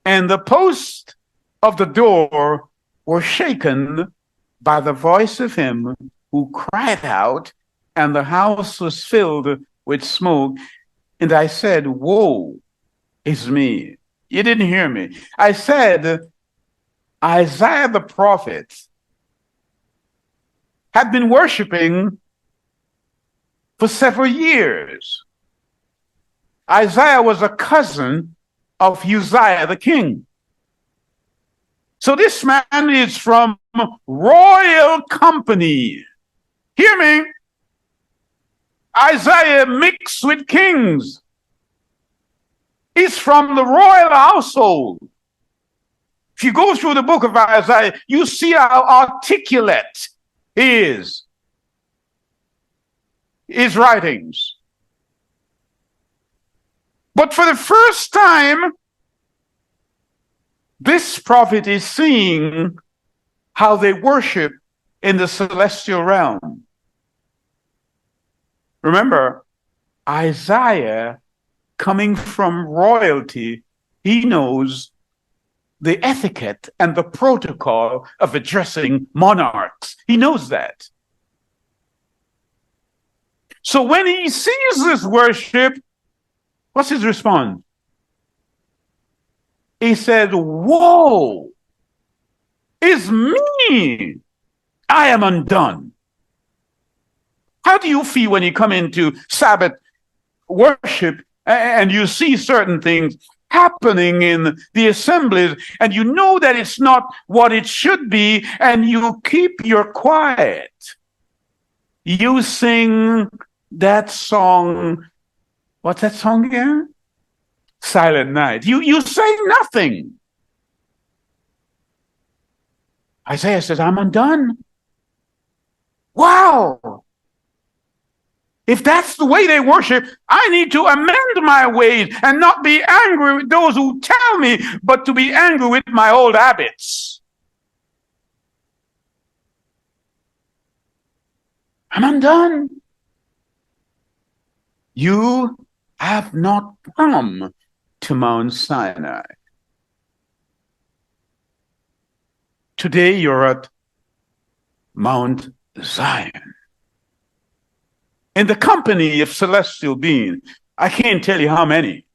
And the posts of the door were shaken by the voice of him who cried out, and the house was filled with smoke. And I said, woe is me. You didn't hear me. I said, Isaiah the prophet had been worshiping for several years. Isaiah was a cousin of Uzziah the king. So this man is from royal company. Hear me? Isaiah mixed with kings. He's from the royal household. If you go through the book of Isaiah, you see how articulate is his writings. But for the first time, this prophet is seeing how they worship in the celestial realm. Remember, Isaiah, coming from royalty, he knows the etiquette and the protocol of addressing monarchs. He knows that. So when he sees this worship, what's his response? He said, woe is me. I am undone. How do you feel when you come into Sabbath worship and you see certain things happening in the assemblies, and you know that it's not what it should be, and you keep your quiet? You sing that song. What's that song again? Silent Night. You say nothing. Isaiah says, I'm undone. Wow. If that's the way they worship, I need to amend my ways and not be angry with those who tell me, but to be angry with my old habits. I'm undone. You have not come to Mount Sinai. Today you're at Mount Zion, in the company of celestial beings. I can't tell you how many.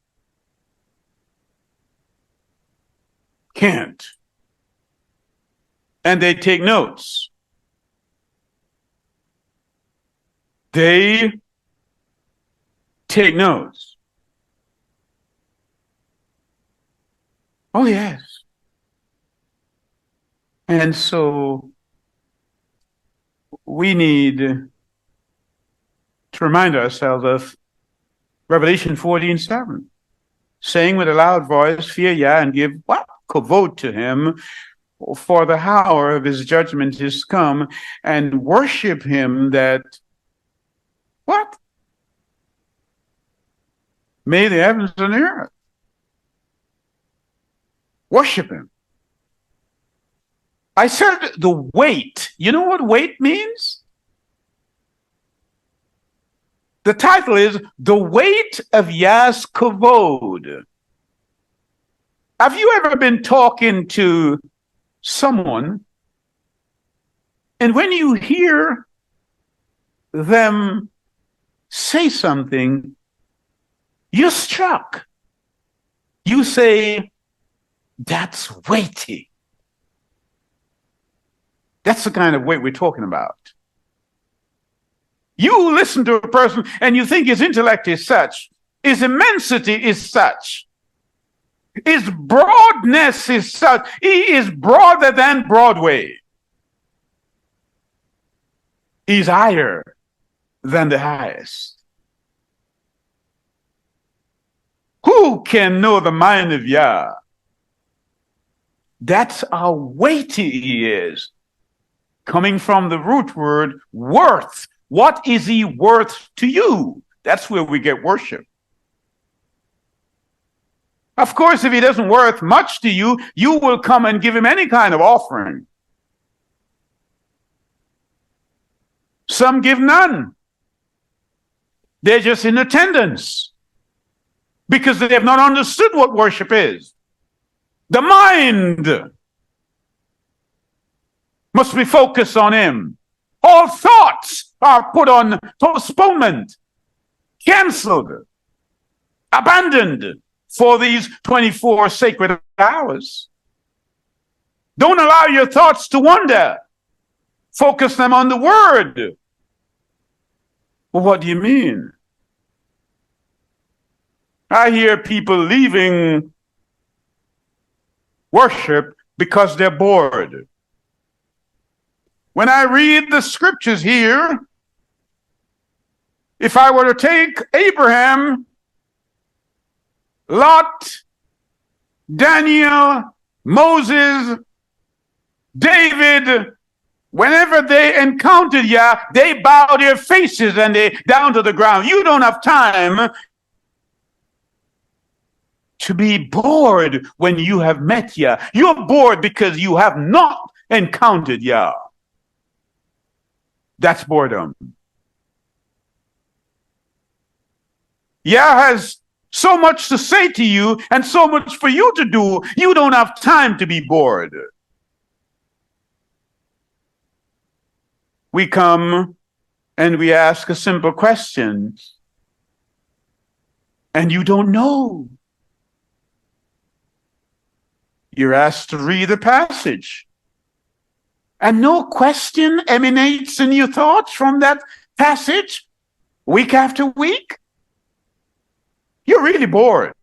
Can't. And they take notes. They take notes. Oh, yes. And so we need to remind ourselves of Revelation 14:7, saying with a loud voice, fear Yah, and give what? Kavod to him, for the hour of his judgment is come, and worship him that, what? Made the heavens and the earth. Worship him. I said the weight. You know what weight means? The title is The Weight of Yah's Kavod. Have you ever been talking to someone, and when you hear them say something, you're struck? You say, that's weighty. That's the kind of weight we're talking about. You listen to a person and you think his intellect is such, his immensity is such. His broadness is such. He is broader than Broadway. He's higher than the highest. Who can know the mind of Yah? That's how weighty he is. Coming from the root word worth. What is he worth to you? That's where we get worship. Of course, if he doesn't worth much to you, you will come and give him any kind of offering. Some give none. They're just in attendance because they have not understood what worship is. The mind must be focused on him. All thoughts are put on postponement, canceled, abandoned for these 24 sacred hours. Don't allow your thoughts to wander. Focus them on the word. Well, what do you mean? I hear people leaving worship because they're bored. When I read the scriptures here, if I were to take Abraham, Lot, Daniel, Moses, David, whenever they encountered Yah, they bow their faces and they down to the ground. You don't have time to be bored when you have met Yah. You're bored because you have not encountered Yah. That's boredom. Yah has so much to say to you and so much for you to do. You don't have time to be bored. We come and we ask a simple question, and you don't know. You're asked to read a passage, and no question emanates in your thoughts from that passage week after week. You're really bored.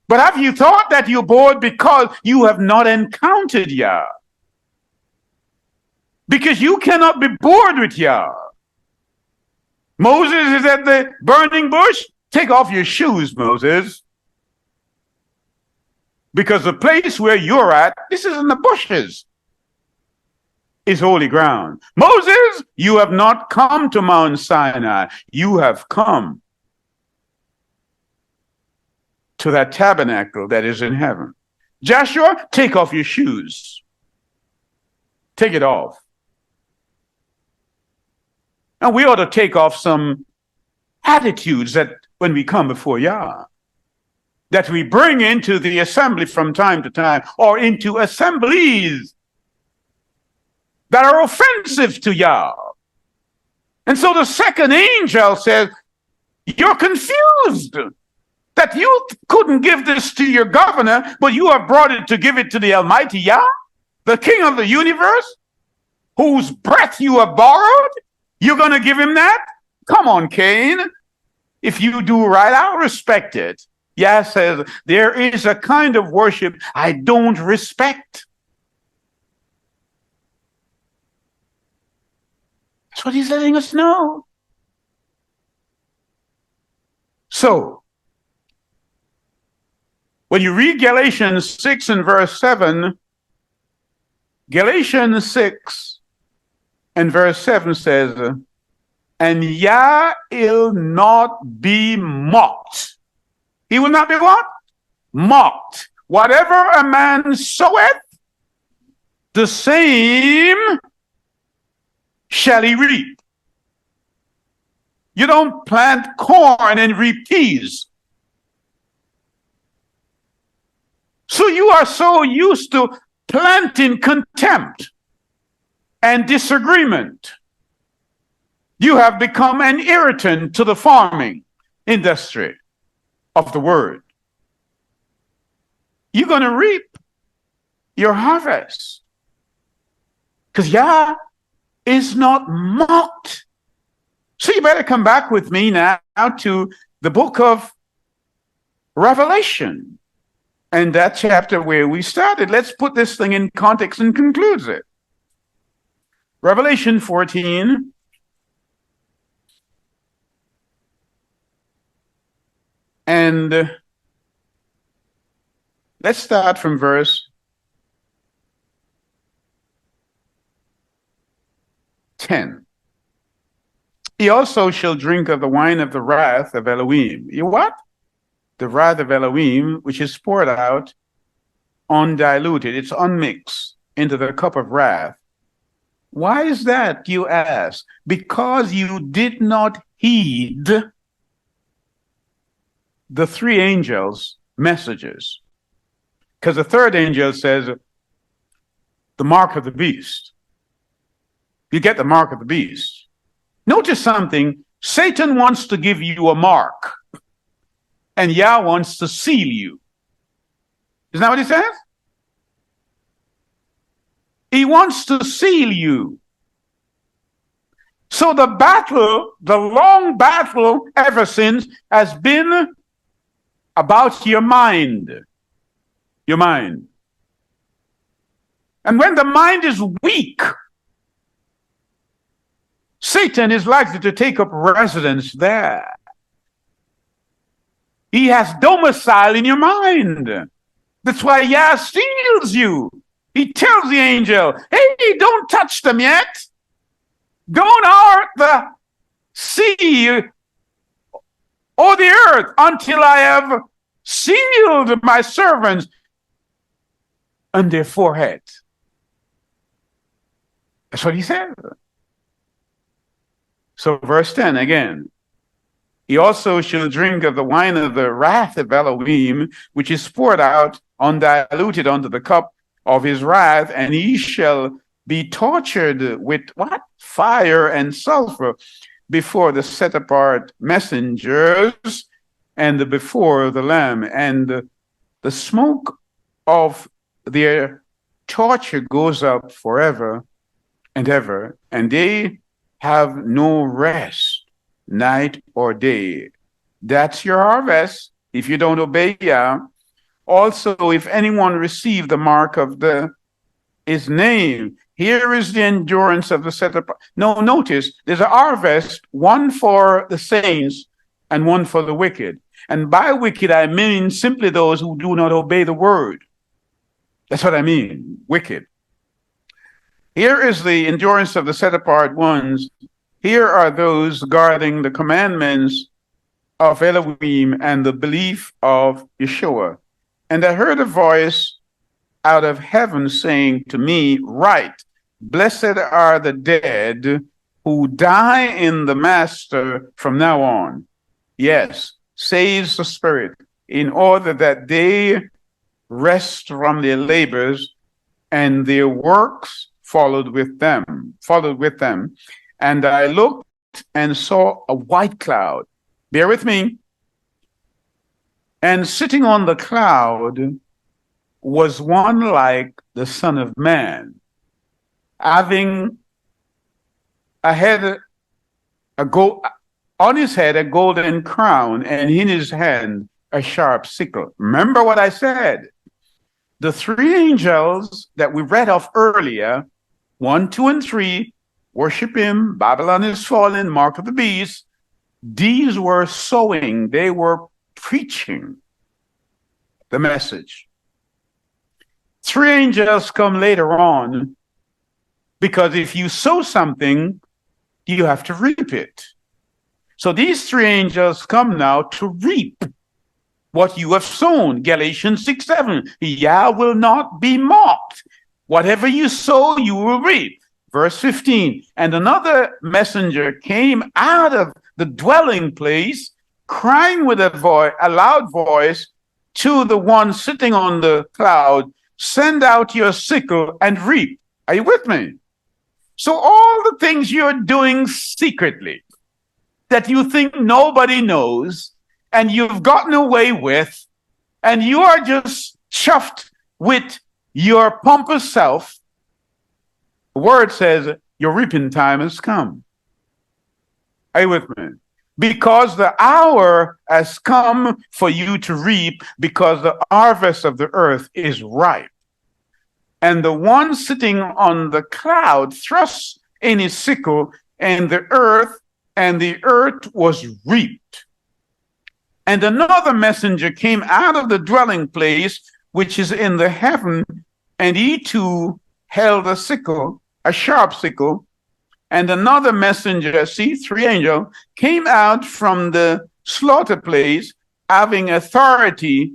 But have you thought that you're bored because you have not encountered Yah? Because you cannot be bored with Yah. Moses is at the burning bush. Take off your shoes, Moses. Because the place where you're at, this is in the bushes, is holy ground. Moses, you have not come to Mount Sinai. You have come to that tabernacle that is in heaven. Joshua, take off your shoes. Take it off. And we ought to take off some attitudes that when we come before Yah, that we bring into the assembly from time to time, or into assemblies that are offensive to Yah. And so the second angel says, you're confused that you couldn't give this to your governor, but you have brought it to give it to the Almighty Yah, the King of the universe, whose breath you have borrowed. You're going to give him that? Come on, Cain. If you do right, I'll respect it. Yah says, there is a kind of worship I don't respect. That's what he's letting us know. So, when you read Galatians 6 and verse 7, Galatians 6 and verse 7 says, and Yah will not be mocked. He will not be what? Mocked. Whatever a man soweth, the same shall he reap. You don't plant corn and reap peas. So you are so used to planting contempt and disagreement. You have become an irritant to the farming industry of the word. You're going to reap your harvest. Because Yah is not mocked. So you better come back with me now to the book of Revelation. And that chapter where we started, let's put this thing in context and concludes it. Revelation 14. And let's start from verse 10. He also shall drink of the wine of the wrath of Elohim. You what? The wrath of Elohim, which is poured out undiluted. It's unmixed into the cup of wrath. Why is that, you ask? Because you did not heed the three angels' messages. Because the third angel says, the mark of the beast. You get the mark of the beast. Notice something. Satan wants to give you a mark, and Yah wants to seal you. Isn't that what he says? He wants to seal you. So the battle, the long battle ever since, has been about your mind. Your mind. And when the mind is weak, Satan is likely to take up residence there. He has domicile in your mind. That's why Yah seals you. He tells the angel, hey, don't touch them yet. Don't hurt the sea or the earth until I have sealed my servants on their forehead. That's what he said. So verse 10 again. He also shall drink of the wine of the wrath of Elohim, which is poured out undiluted unto the cup of his wrath, and he shall be tortured with what? Fire and sulfur before the set apart messengers and before the Lamb. And the smoke of their torture goes up forever and ever, and they have no rest, night or day. That's your harvest if you don't obey Yah. Also, if anyone receive the mark of his name, here is the endurance of the set apart. No, notice there's a harvest, one for the saints and one for the wicked. And by wicked, I mean simply those who do not obey the word. That's what I mean, wicked. Here is the endurance of the set apart ones. Here are those guarding the commandments of Elohim and the belief of Yeshua. And I heard a voice out of heaven saying to me, write, blessed are the dead who die in the Master from now on. Yes, says the Spirit, in order that they rest from their labors and their works followed with them. And I looked and saw a white cloud. Bear with me. And sitting on the cloud was one like the Son of Man, having on his head a golden crown, and in his hand a sharp sickle. Remember what I said. The three angels that we read of earlier, 1, 2, and 3, worship him, Babylon is fallen, mark of the beast. These were sowing, they were preaching the message. Three angels come later on, because if you sow something, you have to reap it. So these three angels come now to reap what you have sown. Galatians 6:7. Yah will not be mocked. Whatever you sow, you will reap. Verse 15. And another messenger came out of the dwelling place, crying with a loud voice to the one sitting on the cloud, send out your sickle and reap. Are you with me? So all the things you're doing secretly that you think nobody knows and you've gotten away with, and you are just chuffed with your pompous self, the word says your reaping time has come. Are you with me? because the hour has come for you to reap, because the harvest of the earth is ripe. And the one sitting on the cloud thrust in his sickle, and the earth was reaped. And another messenger came out of the dwelling place, which is in the heaven, and he too held a sickle, a sharp sickle. And another messenger, see, 3 angels, came out from the slaughter place, having authority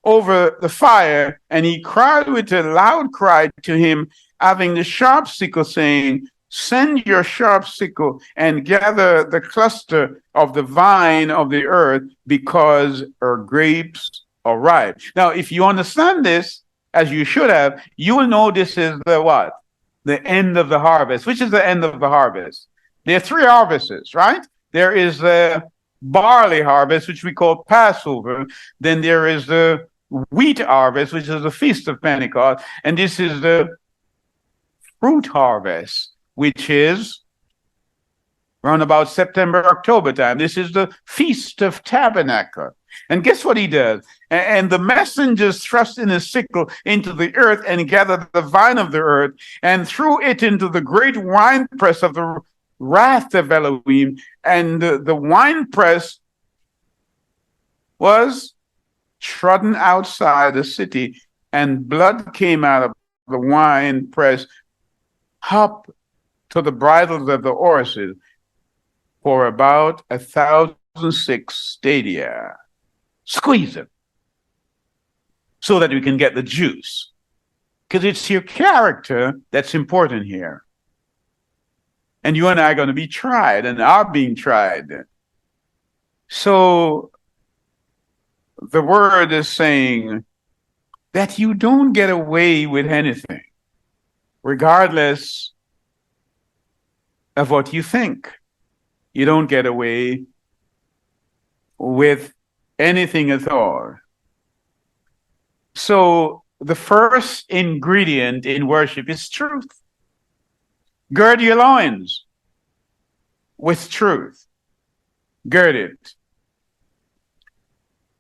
over the fire, and he cried with a loud cry to him, having the sharp sickle, saying, send your sharp sickle and gather the cluster of the vine of the earth, because her grapes are ripe. Now, if you understand this, as you should have, you will know this is the what? The end of the harvest. Which is the end of the harvest? There are 3 harvests, right? There is the barley harvest, which we call Passover. Then there is the wheat harvest, which is the Feast of Pentecost. And this is the fruit harvest, which is around about September, October time. This is the Feast of Tabernacle. And guess what he does? And the messengers thrust in his sickle into the earth and gathered the vine of the earth and threw it into the great winepress of the wrath of Elohim. And the winepress was trodden outside the city, and blood came out of the winepress up to the bridles of the horses for about 1,006 stadia. Squeeze it so that we can get the juice, because it's your character that's important here. And you and I are going to be tried and are being tried. So the word is saying that you don't get away with anything, regardless of what you think. You don't get away with anything at all. So the first ingredient in worship is truth. Gird your loins with truth. Gird it.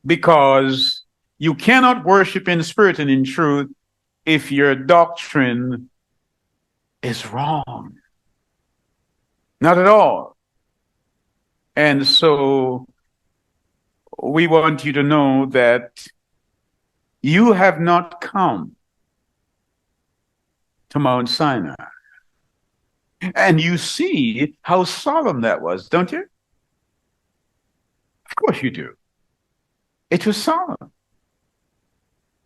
Because you cannot worship in spirit and in truth if your doctrine is wrong. Not at all. And so we want you to know that you have not come to Mount Sinai. And you see how solemn that was, don't you? Of course you do. It was solemn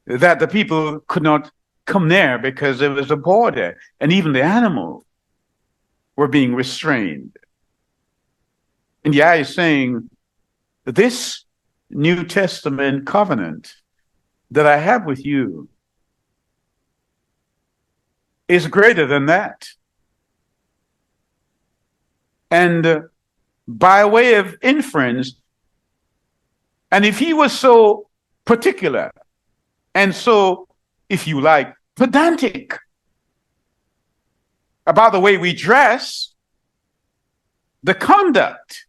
that the people could not come there because there was a border, and even the animals were being restrained. And Yah is saying, this New Testament covenant that I have with you is greater than that. And by way of inference, and if he was so particular and so, if you like, pedantic about the way we dress, the conduct,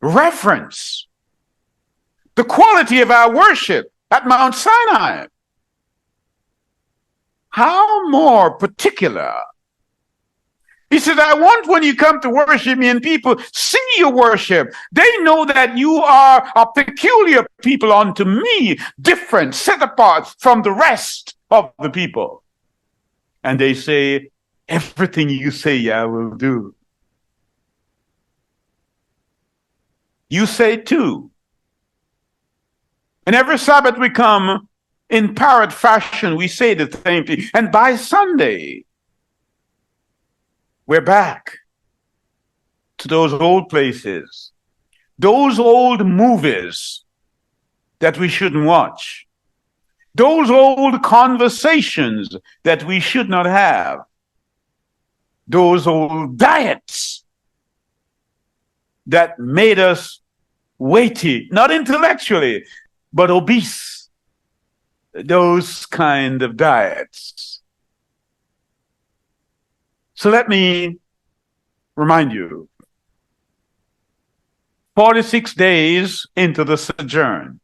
reference, the quality of our worship at Mount Sinai, how more particular? He said, I want when you come to worship me and people see your worship, they know that you are a peculiar people unto me, different, set apart from the rest of the people. And they say, everything you say, I will do. You say too. And every Sabbath we come in parrot fashion, we say the same thing. And by Sunday, we're back to those old places, those old movies that we shouldn't watch, those old conversations that we should not have, those old diets that made us weighty, not intellectually, but obese, those kind of diets. So let me remind you, 46 days into the sojourn,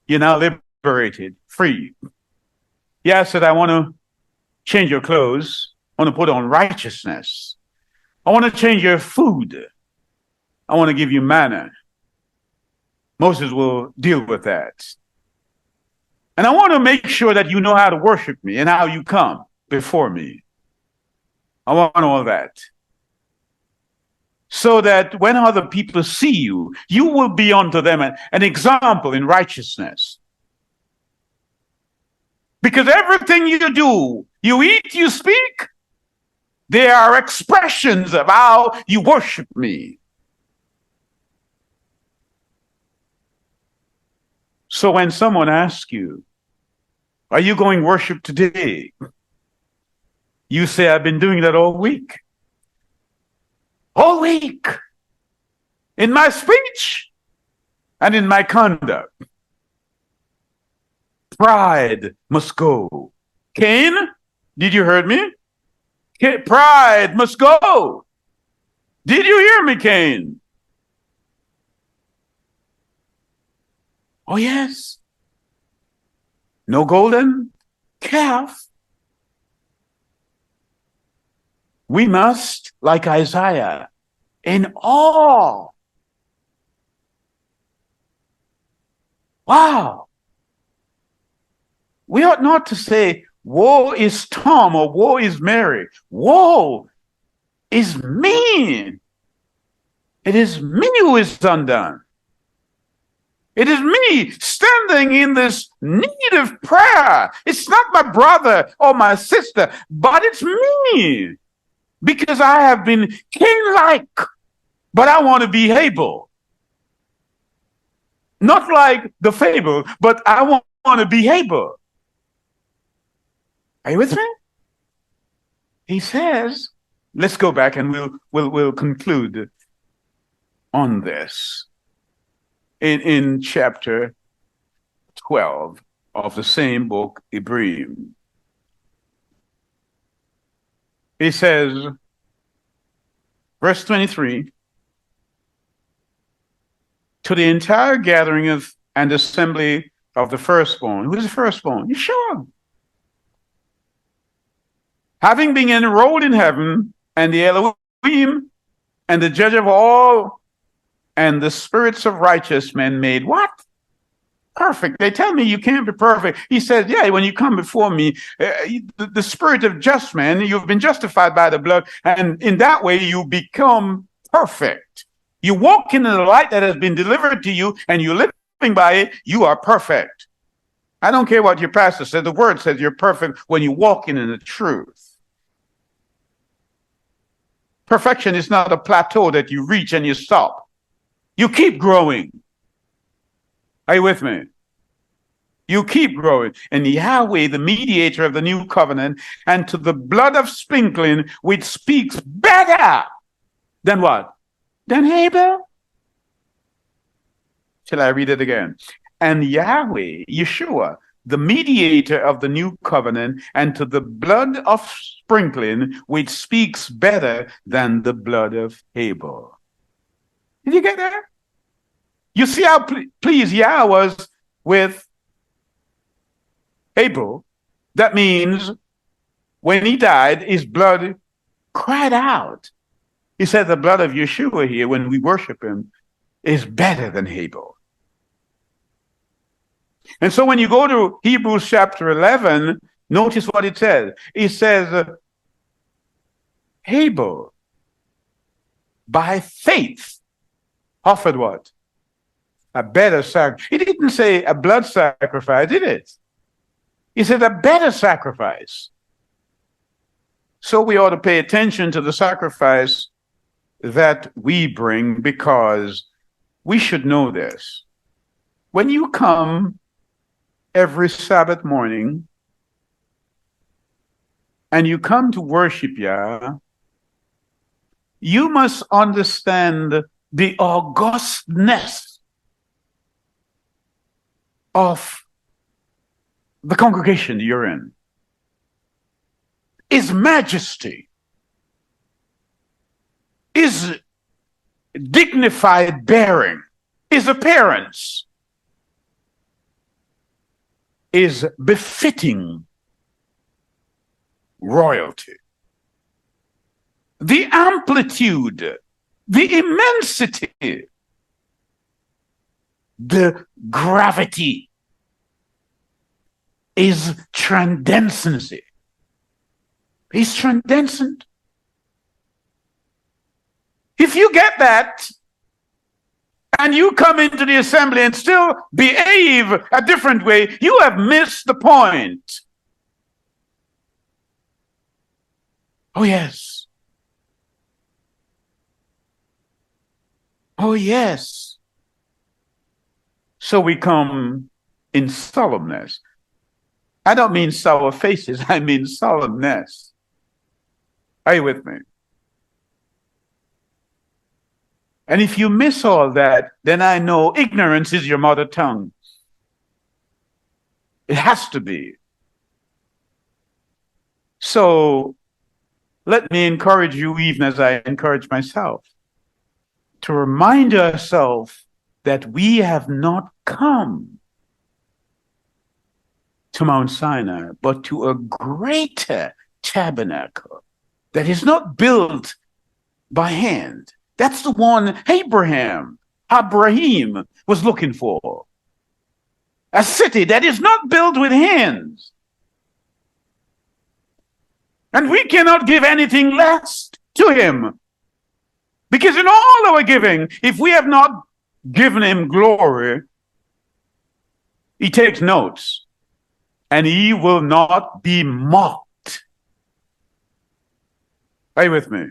you're now liberated, free. Yeah, I said, I want to change your clothes. I want to put on righteousness. I want to change your food. I want to give you manna. Moses will deal with that. And I want to make sure that you know how to worship me and how you come before me. I want all that. So that when other people see you, you will be unto them an example in righteousness. Because everything you do, you eat, you speak, they are expressions of how you worship me. So when someone asks you, are you going worship today? You say, I've been doing that all week. All week. In my speech and in my conduct. Pride must go. Cain, did you hear me? Pride must go. Did you hear me, Cain? Oh, yes. No golden calf. We must, like Isaiah, in awe. Wow. We ought not to say, woe is Tom or woe is Mary. Woe is me. It is me who is undone. It is me standing in this need of prayer. It's not my brother or my sister, but it's me. Because I have been king-like, but I want to be Abel. Not like the fable, but I want to be Abel. Are you with me? He says, let's go back and we'll conclude on this. In chapter 12 of the same book, Hebrew. He says, verse 23, to the entire gathering of and assembly of the firstborn. Who is the firstborn? Yeshua. Having been enrolled in heaven, and the Elohim, and the judge of all, and the spirits of righteous men made what? Perfect. They tell me you can't be perfect. He says, yeah, when you come before me, the spirit of just man, you've been justified by the blood, and in that way you become perfect. You walk in the light that has been delivered to you, and you're living by it, you are perfect. I don't care what your pastor said. The word says you're perfect when you walk in the truth. Perfection is not a plateau that you reach and you stop. You keep growing. Are you with me? You keep growing. And Yahweh, the mediator of the new covenant, and to the blood of sprinkling, which speaks better than what? Than Abel? Shall I read it again? And Yahweh, Yeshua, the mediator of the new covenant, and to the blood of sprinkling, which speaks better than the blood of Abel. Did you get that? You see how pleased Yah was with Abel. That means when he died, his blood cried out. He said the blood of Yeshua here, when we worship him, is better than Abel. And so when you go to Hebrews chapter 11, notice what it says. It says, Abel, by faith, offered what? A better sacrifice. He didn't say a blood sacrifice, did it? He said a better sacrifice. So we ought to pay attention to the sacrifice that we bring, because we should know this. When you come every Sabbath morning and you come to worship Yah, you must understand the augustness of the congregation you're in. His majesty, his dignified bearing, his appearance is befitting royalty. The amplitude, the immensity, the gravity is transcendency. He's transcendent. If you get that, and you come into the assembly and still behave a different way, you have missed the point. Oh, yes. Oh, yes. So we come in solemnness. I don't mean sour faces, I mean solemnness. Are you with me? And if you miss all that, then I know ignorance is your mother tongue. It has to be. So let me encourage you, even as I encourage myself, to remind ourselves that we have not come to Mount Sinai, but to a greater tabernacle that is not built by hand. That's the one Abraham was looking for. A city that is not built with hands. And we cannot give anything less to him. Because in all our giving, if we have not given him glory, he takes notes. And he will not be mocked. Are you with me?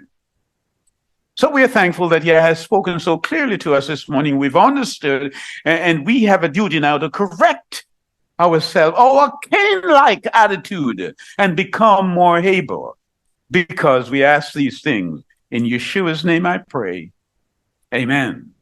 So we are thankful that he has spoken so clearly to us this morning. We've understood, and we have a duty now to correct ourselves, our Cain-like attitude, and become more able, because we ask these things in Yeshua's name I pray. Amen.